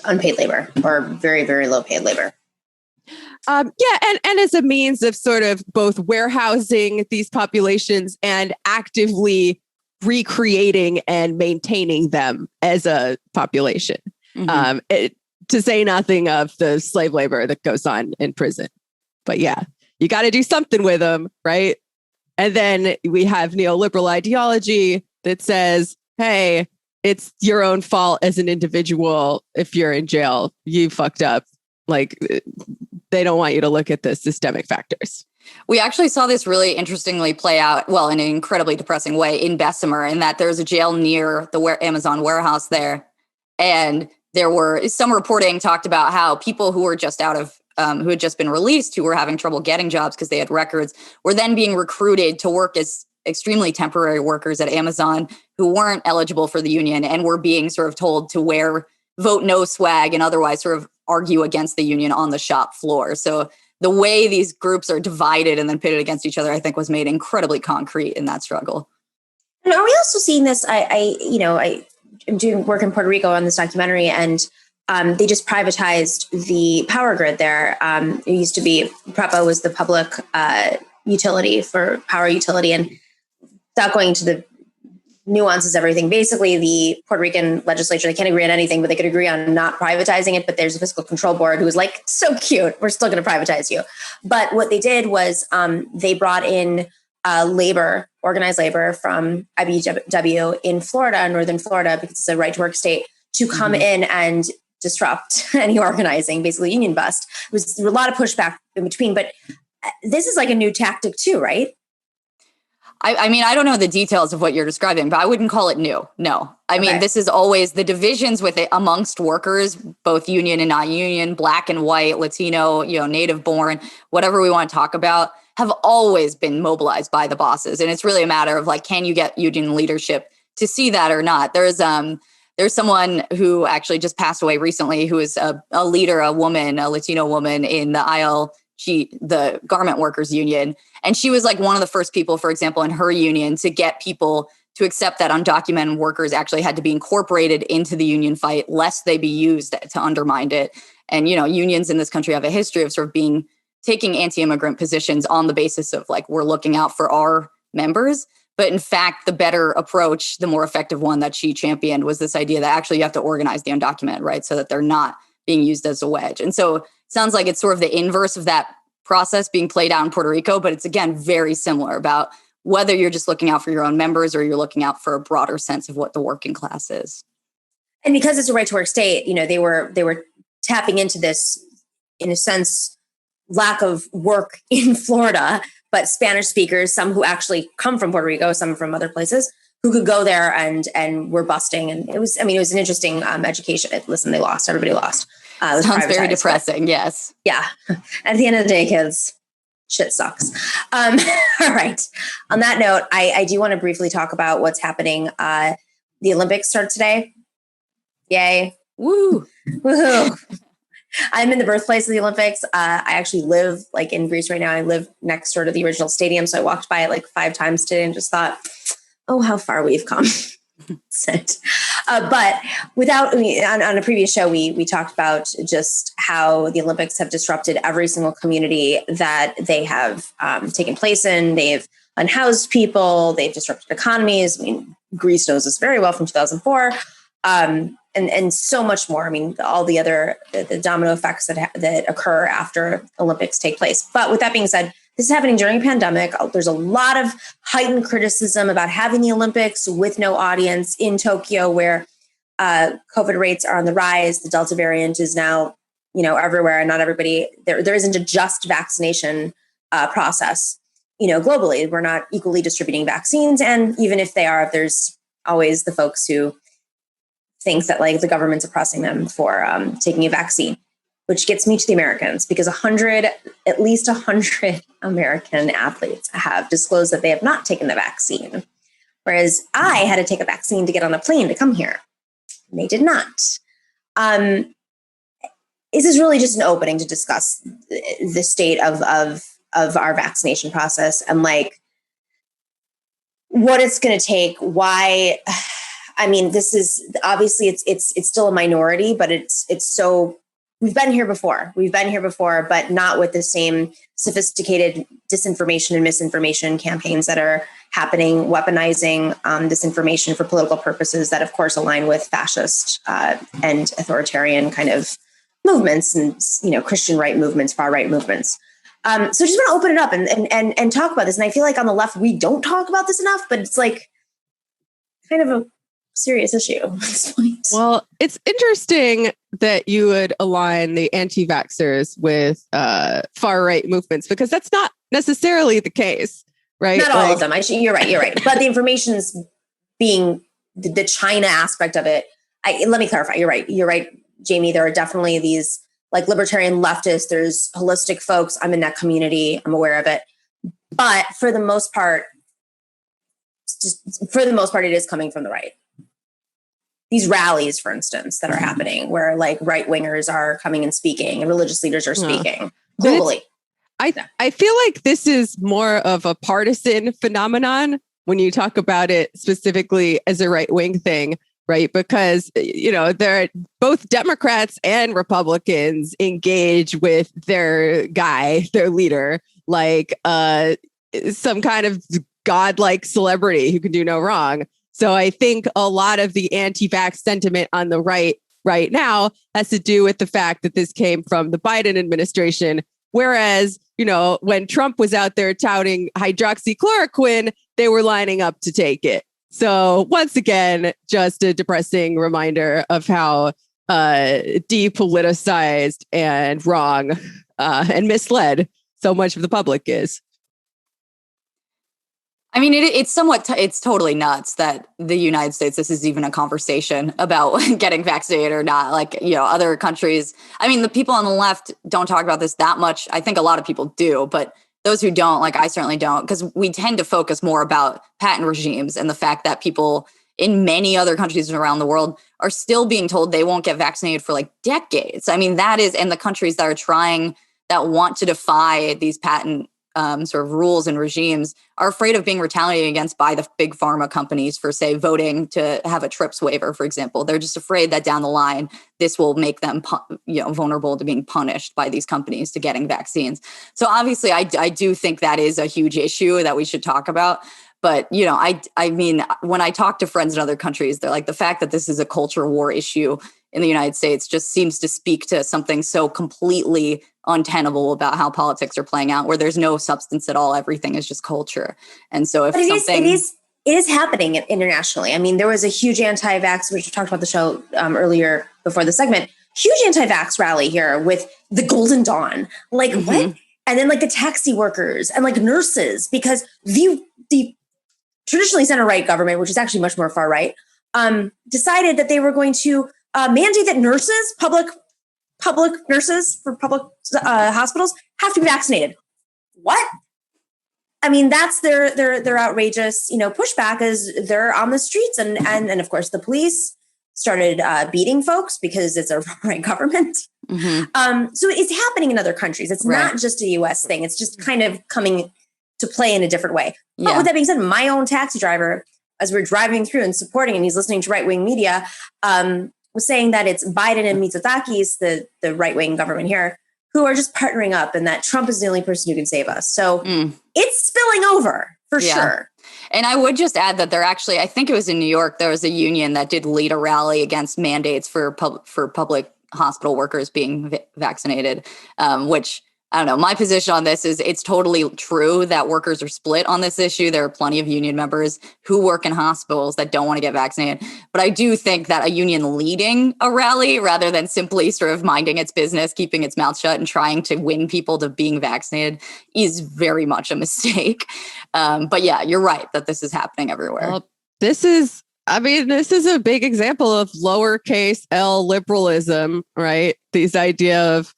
unpaid labor or very, very low paid labor. And as a means of sort of both warehousing these populations and actively recreating and maintaining them as a population, to say nothing of the slave labor that goes on in prison. But yeah, you got to do something with them, right? And then we have neoliberal ideology that says, hey, it's your own fault as an individual if you're in jail. You fucked up. Like, they don't want you to look at the systemic factors. We actually saw this really interestingly play out, well, in an incredibly depressing way in Bessemer, in that there's a jail near the Amazon warehouse there. And there were some reporting talked about how people who were just out of, who had just been released, who were having trouble getting jobs because they had records, were then being recruited to work as extremely temporary workers at Amazon who weren't eligible for the union and were being sort of told to wear vote no swag and otherwise sort of argue against the union on the shop floor. So the way these groups are divided and then pitted against each other, I think, was made incredibly concrete in that struggle. And are we also seeing this? I am doing work in Puerto Rico on this documentary, and they just privatized the power grid there. It used to be, PREPA was the public utility for power utility, and without going into the nuances, everything. Basically, the Puerto Rican legislature, they can't agree on anything, but they could agree on not privatizing it. But there's a fiscal control board who was like, so cute, we're still going to privatize you. But what they did was they brought in organized labor from IBEW in Florida, northern Florida, because it's a right to work state, to come in and disrupt any organizing, basically union bust. There was a lot of pushback in between, but this is like a new tactic too, right? I mean, I don't know the details of what you're describing, but I wouldn't call it new. No. I mean, this is always the divisions with it amongst workers, both union and not union, black and white, Latino, native born, whatever we want to talk about, have always been mobilized by the bosses. And it's really a matter of like, can you get union leadership to see that or not? There's someone who actually just passed away recently who is a leader, a Latino woman in the garment workers union. And she was like one of the first people, for example, in her union to get people to accept that undocumented workers actually had to be incorporated into the union fight, lest they be used to undermine it. And, unions in this country have a history of sort of taking anti-immigrant positions on the basis of like, we're looking out for our members. But in fact, the better approach, the more effective one that she championed, was this idea that actually you have to organize the undocumented, right? So that they're not being used as a wedge. And so it sounds like it's sort of the inverse of that process being played out in Puerto Rico, but it's again very similar about whether you're just looking out for your own members or you're looking out for a broader sense of what the working class is. And because it's a right to work state, they were tapping into this, in a sense, lack of work in Florida, but Spanish speakers, some who actually come from Puerto Rico, some from other places, who could go there and were busting. And it was an interesting education. Listen, they lost. Everybody lost. Sounds very depressing. Yes. Yeah. At the end of the day, kids, shit sucks. All right. On that note, I do want to briefly talk about what's happening. The Olympics start today. Yay. Woo. Woohoo. I'm in the birthplace of the Olympics. I actually live in Greece right now. I live next door to the original stadium. So I walked by it 5 times today and just thought, oh, how far we've come. But on a previous show, we talked about just how the Olympics have disrupted every single community that they have taken place in. They've unhoused people. They've disrupted economies. I mean, Greece knows this very well from 2004. And so much more. I mean, all the other the domino effects that occur after Olympics take place. But with that being said, this is happening during a pandemic. There's a lot of heightened criticism about having the Olympics with no audience in Tokyo, where COVID rates are on the rise. The Delta variant is now, everywhere, and not everybody, there isn't a just vaccination process, globally. We're not equally distributing vaccines. And even if they are, there's always the folks who think that like the government's oppressing them for taking a vaccine, which gets me to the Americans, because at least 100 American athletes have disclosed that they have not taken the vaccine. Whereas I had to take a vaccine to get on the plane to come here. They did not. This is really just an opening to discuss the state of our vaccination process and like what it's going to take. Why? I mean, this is obviously it's still a minority, but it's so we've been here before. But not with the same sophisticated disinformation and misinformation campaigns that are happening, weaponizing disinformation for political purposes that, of course, align with fascist and authoritarian kind of movements and, Christian right movements, far right movements. So I just want to open it up and talk about this. And I feel like on the left, we don't talk about this enough, but it's like kind of a serious issue at this point. Well, it's interesting that you would align the anti-vaxxers with far-right movements, because that's not necessarily the case, right? Not all of them. You're right. But the information's being the China aspect of it. Let me clarify. You're right, Jamie. There are definitely these like libertarian leftists. There's holistic folks. I'm in that community. I'm aware of it. But for the most part, it is coming from the right. These rallies, for instance, that are happening where like right wingers are coming and speaking and religious leaders are speaking globally. I feel like this is more of a partisan phenomenon when you talk about it specifically as a right wing thing, right? Because, they're both Democrats and Republicans engage with their guy, their leader, like some kind of godlike celebrity who can do no wrong. So I think a lot of the anti-vax sentiment on the right now has to do with the fact that this came from the Biden administration. Whereas, when Trump was out there touting hydroxychloroquine, they were lining up to take it. So once again, just a depressing reminder of how depoliticized and wrong and misled so much of the public is. I mean, it's totally nuts that the United States, this is even a conversation about getting vaccinated or not. Like, other countries, I mean, the people on the left don't talk about this that much. I think a lot of people do, but those who don't, like I certainly don't, because we tend to focus more about patent regimes and the fact that people in many other countries around the world are still being told they won't get vaccinated for like decades. I mean, and the countries that want to defy these patent sort of rules and regimes are afraid of being retaliated against by the big pharma companies for, say, voting to have a TRIPS waiver, for example. They're just afraid that down the line, this will make them, vulnerable to being punished by these companies to getting vaccines. So obviously, I do think that is a huge issue that we should talk about. But, I mean, when I talk to friends in other countries, they're like, the fact that this is a culture war issue in the United States just seems to speak to something so completely untenable about how politics are playing out, where there's no substance at all. Everything is just culture. And so if it is happening internationally. I mean, there was a huge anti-vax, which we talked about the show earlier before the segment, huge anti-vax rally here with the Golden Dawn. Like what? And then like the taxi workers and like nurses, because the traditionally center-right government, which is actually much more far-right, decided that they were going to mandate that nurses, public nurses for public hospitals, have to be vaccinated. What? I mean, that's their outrageous, pushback as they're on the streets, and of course the police started beating folks because it's a right government. So it's happening in other countries. It's not just a U.S. thing. It's just kind of coming to play in a different way. But with that being said, my own taxi driver, as we're driving through and supporting, and he's listening to right-wing media, was saying that it's Biden and Mitsotakis, the right-wing government here, who are just partnering up, and that Trump is the only person who can save us. So it's spilling over for sure. And I would just add that I think it was in New York, there was a union that did lead a rally against mandates for public hospital workers being vaccinated, which I don't know. My position on this is it's totally true that workers are split on this issue. There are plenty of union members who work in hospitals that don't want to get vaccinated. But I do think that a union leading a rally rather than simply sort of minding its business, keeping its mouth shut and trying to win people to being vaccinated is very much a mistake. But yeah, you're right that this is happening everywhere. Well, this is a big example of lowercase L liberalism, right? This idea of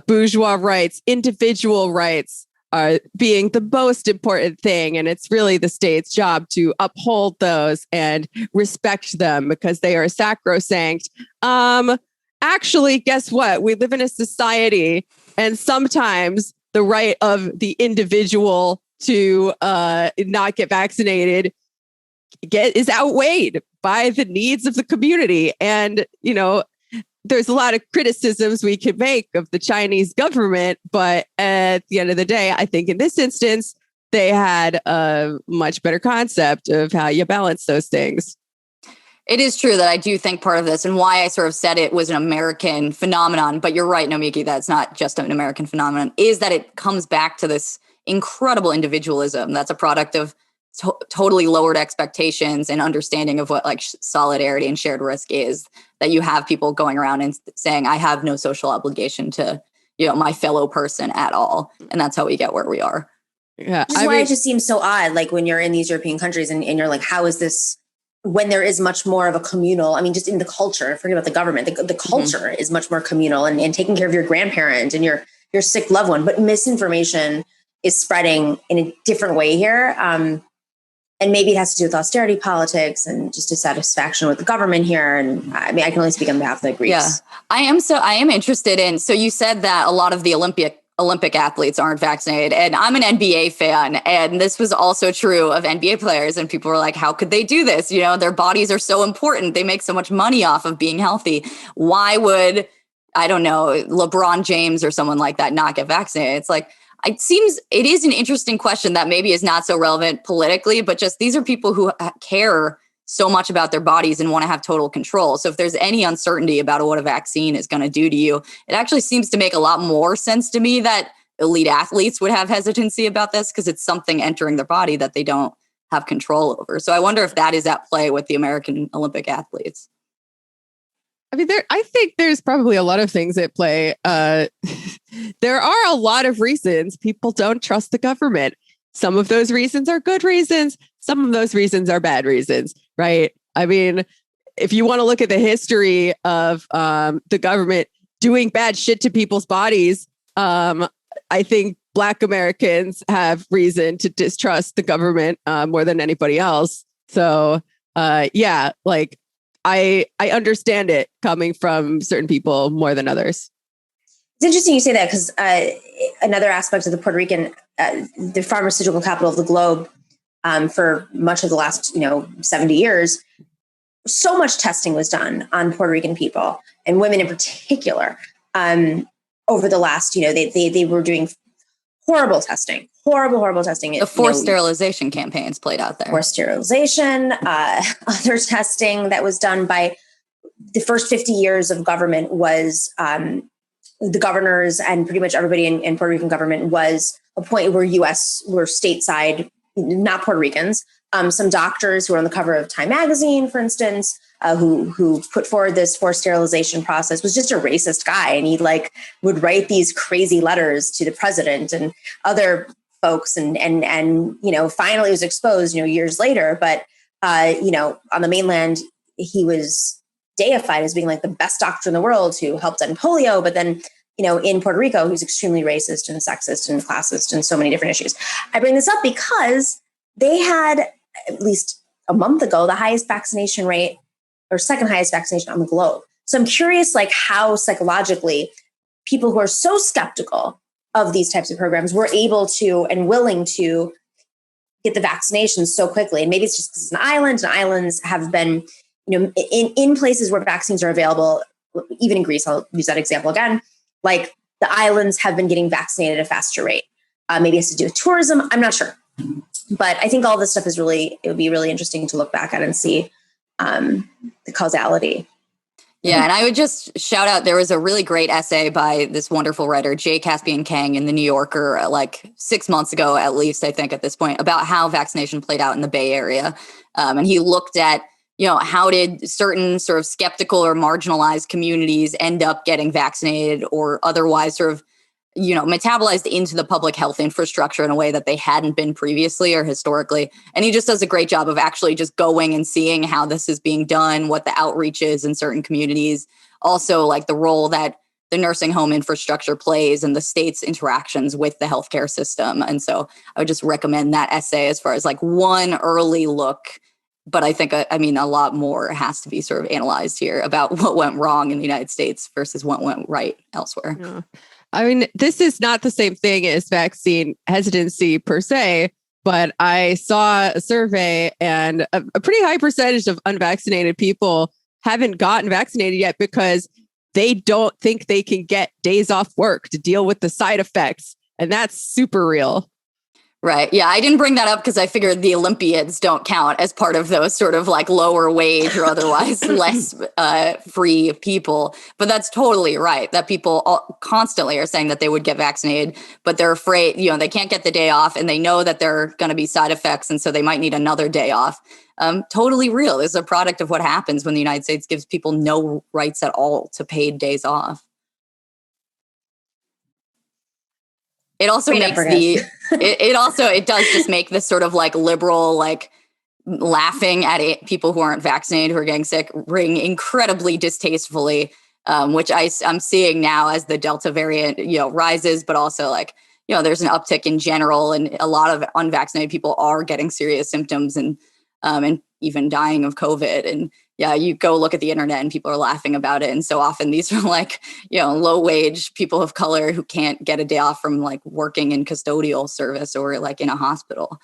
bourgeois rights, individual rights are being the most important thing. And it's really the state's job to uphold those and respect them because they are sacrosanct. Actually, guess what? We live in a society, and sometimes the right of the individual to not get vaccinated is outweighed by the needs of the community. And, there's a lot of criticisms we could make of the Chinese government, but at the end of the day, I think in this instance, they had a much better concept of how you balance those things. It is true that I do think part of this, and why I sort of said it was an American phenomenon, but you're right, Nomiki, that's not just an American phenomenon, is that it comes back to this incredible individualism that's a product of totally lowered expectations and understanding of what like solidarity and shared risk is, that you have people going around and saying, I have no social obligation to, my fellow person at all. And that's how we get where we are. Yeah. Which is why it just seems so odd. Like when you're in these European countries and you're like, how is this, when there is much more of a communal, just in the culture, forget about the government, the culture is much more communal and taking care of your grandparent and your sick loved one, but misinformation is spreading in a different way here. And maybe it has to do with austerity politics and just dissatisfaction with the government here. And I can only speak on behalf of the Greeks. Yeah, I am interested in, so you said that a lot of the Olympic athletes aren't vaccinated, and I'm an NBA fan. And this was also true of NBA players. And people were like, how could they do this? Their bodies are so important. They make so much money off of being healthy. Why would, I don't know, LeBron James or someone like that not get vaccinated? It's like, it is an interesting question that maybe is not so relevant politically, but just these are people who care so much about their bodies and want to have total control. So if there's any uncertainty about what a vaccine is going to do to you, it actually seems to make a lot more sense to me that elite athletes would have hesitancy about this because it's something entering their body that they don't have control over. So I wonder if that is at play with the American Olympic athletes. I think there's probably a lot of things at play. There are a lot of reasons people don't trust the government. Some of those reasons are good reasons. Some of those reasons are bad reasons, right? If you want to look at the history of the government doing bad shit to people's bodies, I think Black Americans have reason to distrust the government more than anybody else. So, I understand it coming from certain people more than others. It's interesting you say that because another aspect of the Puerto Rican, the pharmaceutical capital of the globe, for much of the last 70 years, so much testing was done on Puerto Rican people and women in particular over the last, they were doing horrible testing. The forced sterilization campaigns played out there. Forced sterilization, other testing that was done by the first 50 years of government was the governors and pretty much everybody in Puerto Rican government was a point where U.S. were stateside, not Puerto Ricans. Some doctors who were on the cover of Time magazine, for instance, who put forward this forced sterilization process was just a racist guy. And he would write these crazy letters to the president and other folks. And finally it was exposed, years later. But, on the mainland, he was deified as being the best doctor in the world who helped end polio. But then, in Puerto Rico, he's extremely racist and sexist and classist and so many different issues. I bring this up because they had, at least a month ago, the highest vaccination rate or second highest vaccination on the globe. So I'm curious, how psychologically people who are so skeptical of these types of programs were able to and willing to get the vaccinations so quickly. And maybe it's just because it's an island, and islands have been, in places where vaccines are available, even in Greece, I'll use that example again, the islands have been getting vaccinated at a faster rate. Maybe it has to do with tourism. I'm not sure. But I think all this stuff it would be really interesting to look back at and see the causality. Yeah, and I would just shout out, there was a really great essay by this wonderful writer, J. Caspian Kang, in the New Yorker, like 6 months ago, at least, I think at this point, about how vaccination played out in the Bay Area. And he looked at, how did certain sort of skeptical or marginalized communities end up getting vaccinated or otherwise sort of, metabolized into the public health infrastructure in a way that they hadn't been previously or historically. And he just does a great job of actually just going and seeing how this is being done, what the outreach is in certain communities. Also, like the role that the nursing home infrastructure plays and the state's interactions with the healthcare system. And so I would just recommend that essay as far as like one early look. But I think, a lot more has to be sort of analyzed here about what went wrong in the United States versus what went right elsewhere. Yeah. I mean, this is not the same thing as vaccine hesitancy per se, but I saw a survey and a pretty high percentage of unvaccinated people haven't gotten vaccinated yet because they don't think they can get days off work to deal with the side effects. And that's super real. Right. Yeah, I didn't bring that up because I figured the Olympiads don't count as part of those sort of like lower wage or otherwise less free people. But that's totally right, that people constantly are saying that they would get vaccinated, but they're afraid, they can't get the day off and they know that there are going to be side effects. And so they might need another day off. Totally real. This is a product of what happens when the United States gives people no rights at all to paid days off. It also makes it does just make this sort of like liberal, like laughing at people who aren't vaccinated, who are getting sick, ring incredibly distastefully, which I'm seeing now as the Delta variant, rises, but also like, there's an uptick in general and a lot of unvaccinated people are getting serious symptoms and even dying of COVID. And yeah, you go look at the internet and people are laughing about it. And so often these are like, low wage people of color who can't get a day off from like working in custodial service or like in a hospital.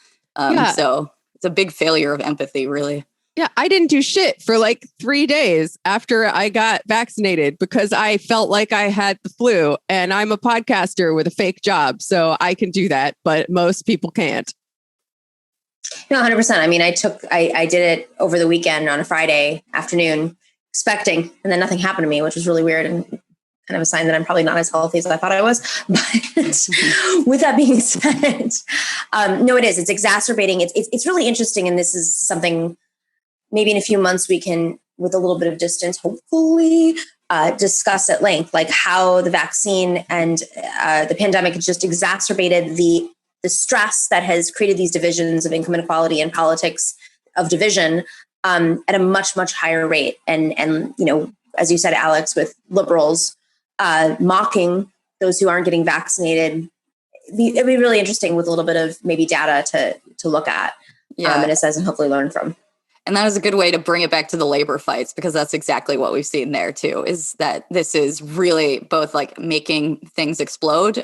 So it's a big failure of empathy, really. Yeah, I didn't do shit for like 3 days after I got vaccinated because I felt like I had the flu, and I'm a podcaster with a fake job. So I can do that, but most people can't. No, 100%. I mean, I did it over the weekend on a Friday afternoon, expecting, and then nothing happened to me, which was really weird and kind of a sign that I'm probably not as healthy as I thought I was. But with that being said, no, it is. It's exacerbating. It's really interesting. And this is something maybe in a few months we can, with a little bit of distance, hopefully discuss at length, like how the vaccine and the pandemic just exacerbated the stress that has created these divisions of income inequality and politics of division at a much, much higher rate. And as you said, Alex, with liberals mocking those who aren't getting vaccinated, it'd be really interesting with a little bit of maybe data to look at and assess and hopefully learn from. And that is a good way to bring it back to the labor fights, because that's exactly what we've seen there too, is that this is really both like making things explode,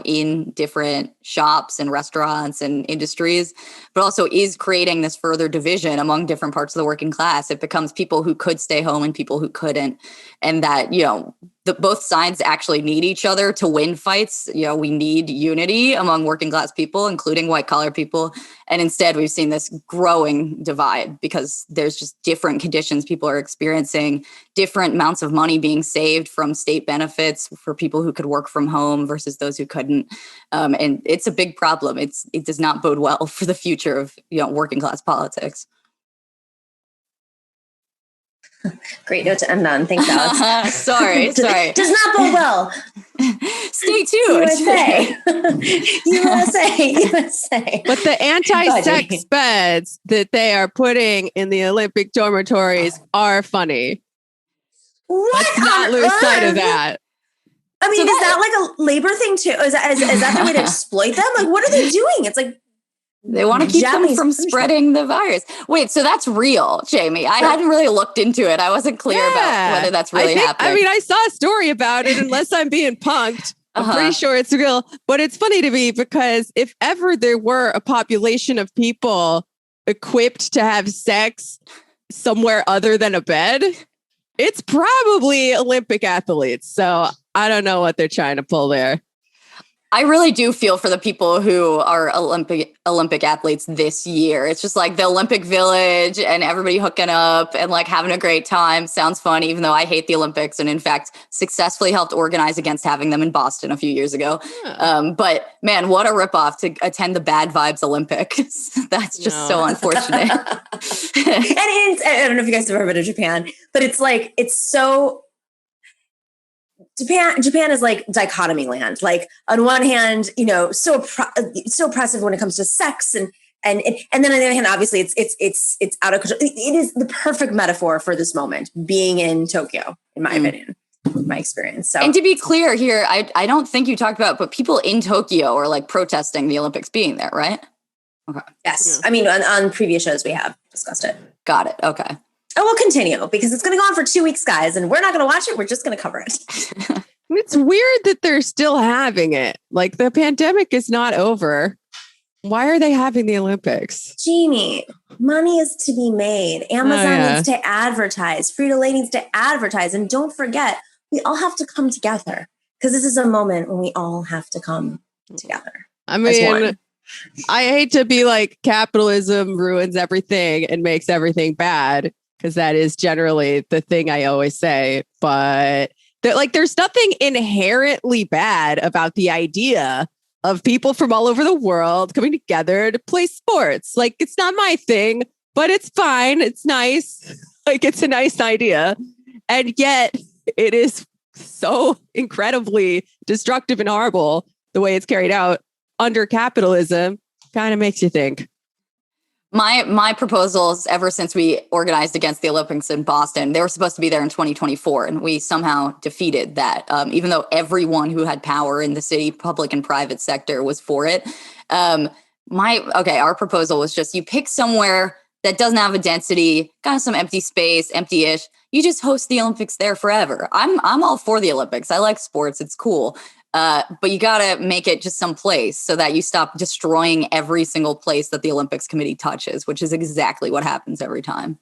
in different shops and restaurants and industries, but also is creating this further division among different parts of the working class. It becomes people who could stay home and people who couldn't. And that, both sides actually need each other to win fights. We need unity among working class people, including white collar people. And instead, we've seen this growing divide because there's just different conditions people are experiencing, different amounts of money being saved from state benefits for people who could work from home versus those who couldn't. And it's a big problem. It does not bode well for the future of working class politics. Great note to end on. Thanks, Alex. Sorry. Does not bode well. Stay tuned. USA. But the anti-sex beds that they are putting in the Olympic dormitories are funny. Let's not lose sight of that. I mean, is that like a labor thing too? Is that the way to exploit them? Like, what are they doing? It's like, they want to keep them from spreading the virus. Wait, so that's real, Jamie? I hadn't really looked into it. I wasn't clear about whether that's really happening. I mean, I saw a story about it, unless I'm being punked. I'm pretty sure it's real. But it's funny to me because if ever there were a population of people equipped to have sex somewhere other than a bed, it's probably Olympic athletes. So I don't know what they're trying to pull there. I really do feel for the people who are Olympic athletes this year. It's just like the Olympic Village and everybody hooking up and like having a great time. Sounds fun, even though I hate the Olympics and in fact successfully helped organize against having them in Boston a few years ago. Yeah. But man, what a ripoff to attend the Bad Vibes Olympics. That's just so unfortunate. And I don't know if you guys have ever been to Japan, but it's like, it's so... Japan is like dichotomy land. Like on one hand, you know, so oppressive when it comes to sex, and then on the other hand, obviously it's out of control. It is the perfect metaphor for this moment, being in Tokyo, in my opinion, my experience. So, and to be clear here, I don't think you talked about, but people in Tokyo are like protesting the Olympics being there, right? Okay. Yes, yeah. I mean on previous shows we have discussed it. Got it. Okay. And we'll continue because it's going to go on for 2 weeks, guys, and we're not going to watch it. We're just going to cover it. It's weird that they're still having it. Like the pandemic is not over. Why are they having the Olympics? Jamie, money is to be made. Amazon needs to advertise. Frito-Lay needs to advertise. And don't forget, we all have to come together because this is a moment when we all have to come together. I mean, I hate to be like capitalism ruins everything and makes everything bad, because that is generally the thing I always say. But there's nothing inherently bad about the idea of people from all over the world coming together to play sports. Like, it's not my thing, but it's fine. It's nice. Like, it's a nice idea. And yet it is so incredibly destructive and horrible the way it's carried out under capitalism. Kind of makes you think. My proposals, ever since we organized against the Olympics in Boston, they were supposed to be there in 2024, and we somehow defeated that, even though everyone who had power in the city, public and private sector, was for it. Our proposal was just you pick somewhere that doesn't have a density, got some empty space, empty-ish. You just host the Olympics there forever. I'm all for the Olympics. I like sports. It's cool. But you got to make it just some place so that you stop destroying every single place that the Olympics committee touches, which is exactly what happens every time.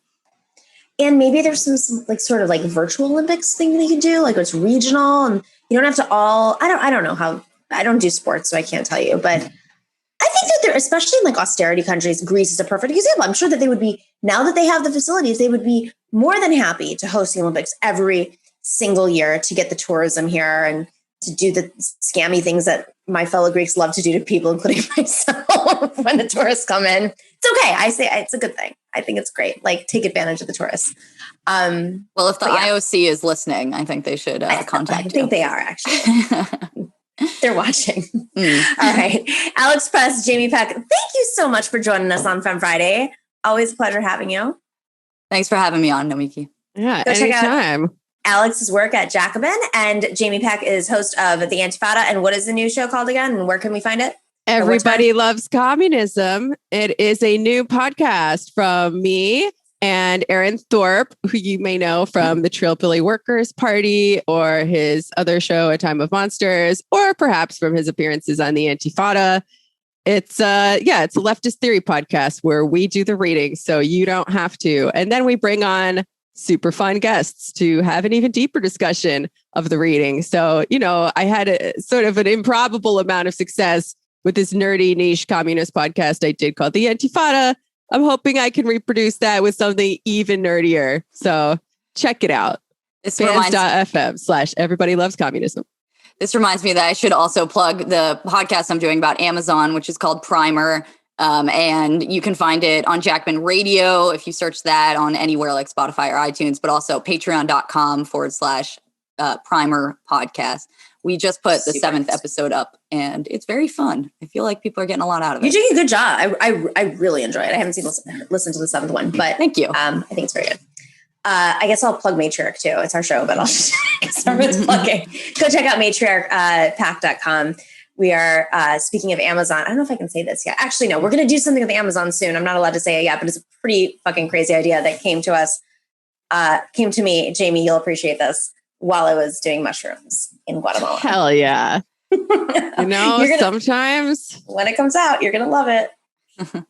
And maybe there's some like sort of like virtual Olympics thing that you can do, like it's regional, and you don't have to all, I don't know how, I don't do sports, so I can't tell you, but I think that especially in like austerity countries, Greece is a perfect example. I'm sure that they would be, now that they have the facilities, they would be more than happy to host the Olympics every single year to get the tourism here and to do the scammy things that my fellow Greeks love to do to people, including myself, when the tourists come in. It's okay. I say it's a good thing. I think it's great. Like, take advantage of the tourists. Well, if the IOC is listening, I think they should contact you. I think they are, actually. They're watching. All right. Alex Press, Jamie Peck, thank you so much for joining us on Femme Friday. Always a pleasure having you. Thanks for having me on, Nomiki. Yeah, anytime. Alex's work at Jacobin, and Jamie Peck is host of the Antifada. And what is the new show called again? And where can we find it? Everybody Loves Communism. It is a new podcast from me and Aaron Thorpe, who you may know from the Frito-Lay Workers Party or his other show, A Time of Monsters, or perhaps from his appearances on the Antifada. It's it's a leftist theory podcast where we do the reading, so you don't have to. And then we bring on super fun guests to have an even deeper discussion of the reading. So, I had a sort of an improbable amount of success with this nerdy niche communist podcast I did called the Antifada. I'm hoping I can reproduce that with something even nerdier. So check it out. Fans.fm/Everybody Loves Communism. This reminds me that I should also plug the podcast I'm doing about Amazon, which is called Primer. And you can find it on Jacobin Radio if you search that on anywhere like Spotify or iTunes, but also patreon.com/Primer podcast. We just put the 7th episode up and it's very fun. I feel like people are getting a lot out of it. You're doing a good job. I really enjoy it. I haven't listened to the 7th one, but thank you. I think it's very good. I guess I'll plug Matriarch too. It's our show, but I'll just start with plugging. Go check out matriarchpack.com. We are, speaking of Amazon, I don't know if I can say this yet. Actually, no, we're going to do something with Amazon soon. I'm not allowed to say it yet, but it's a pretty fucking crazy idea that came to me. Jamie, you'll appreciate this, while I was doing mushrooms in Guatemala. Hell yeah. Sometimes when it comes out, you're going to love it.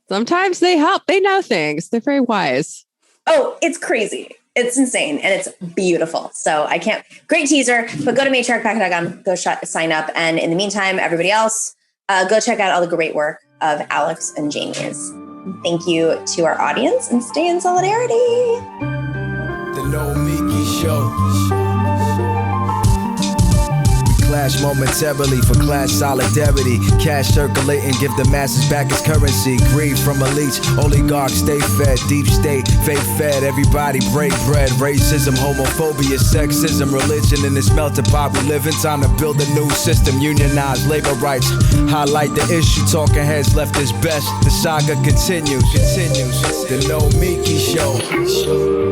Sometimes they help. They know things. They're very wise. Oh, it's crazy. It's insane and it's beautiful. So I can't, great teaser, but go to matriarchpack.com, go sign up. And in the meantime, everybody else, go check out all the great work of Alex and Jamie's. Thank you to our audience and stay in solidarity. The Nomiki Show. Clash momentarily for class solidarity. Cash circulating, give the masses back its currency. Greed from elites, oligarchs stay fed. Deep state, fake fed, everybody break bread. Racism, homophobia, sexism, religion in this melting pot we live in. Time to build a new system, unionize labor rights. Highlight the issue, talking heads left is best. The saga continues. The Nomiki Show.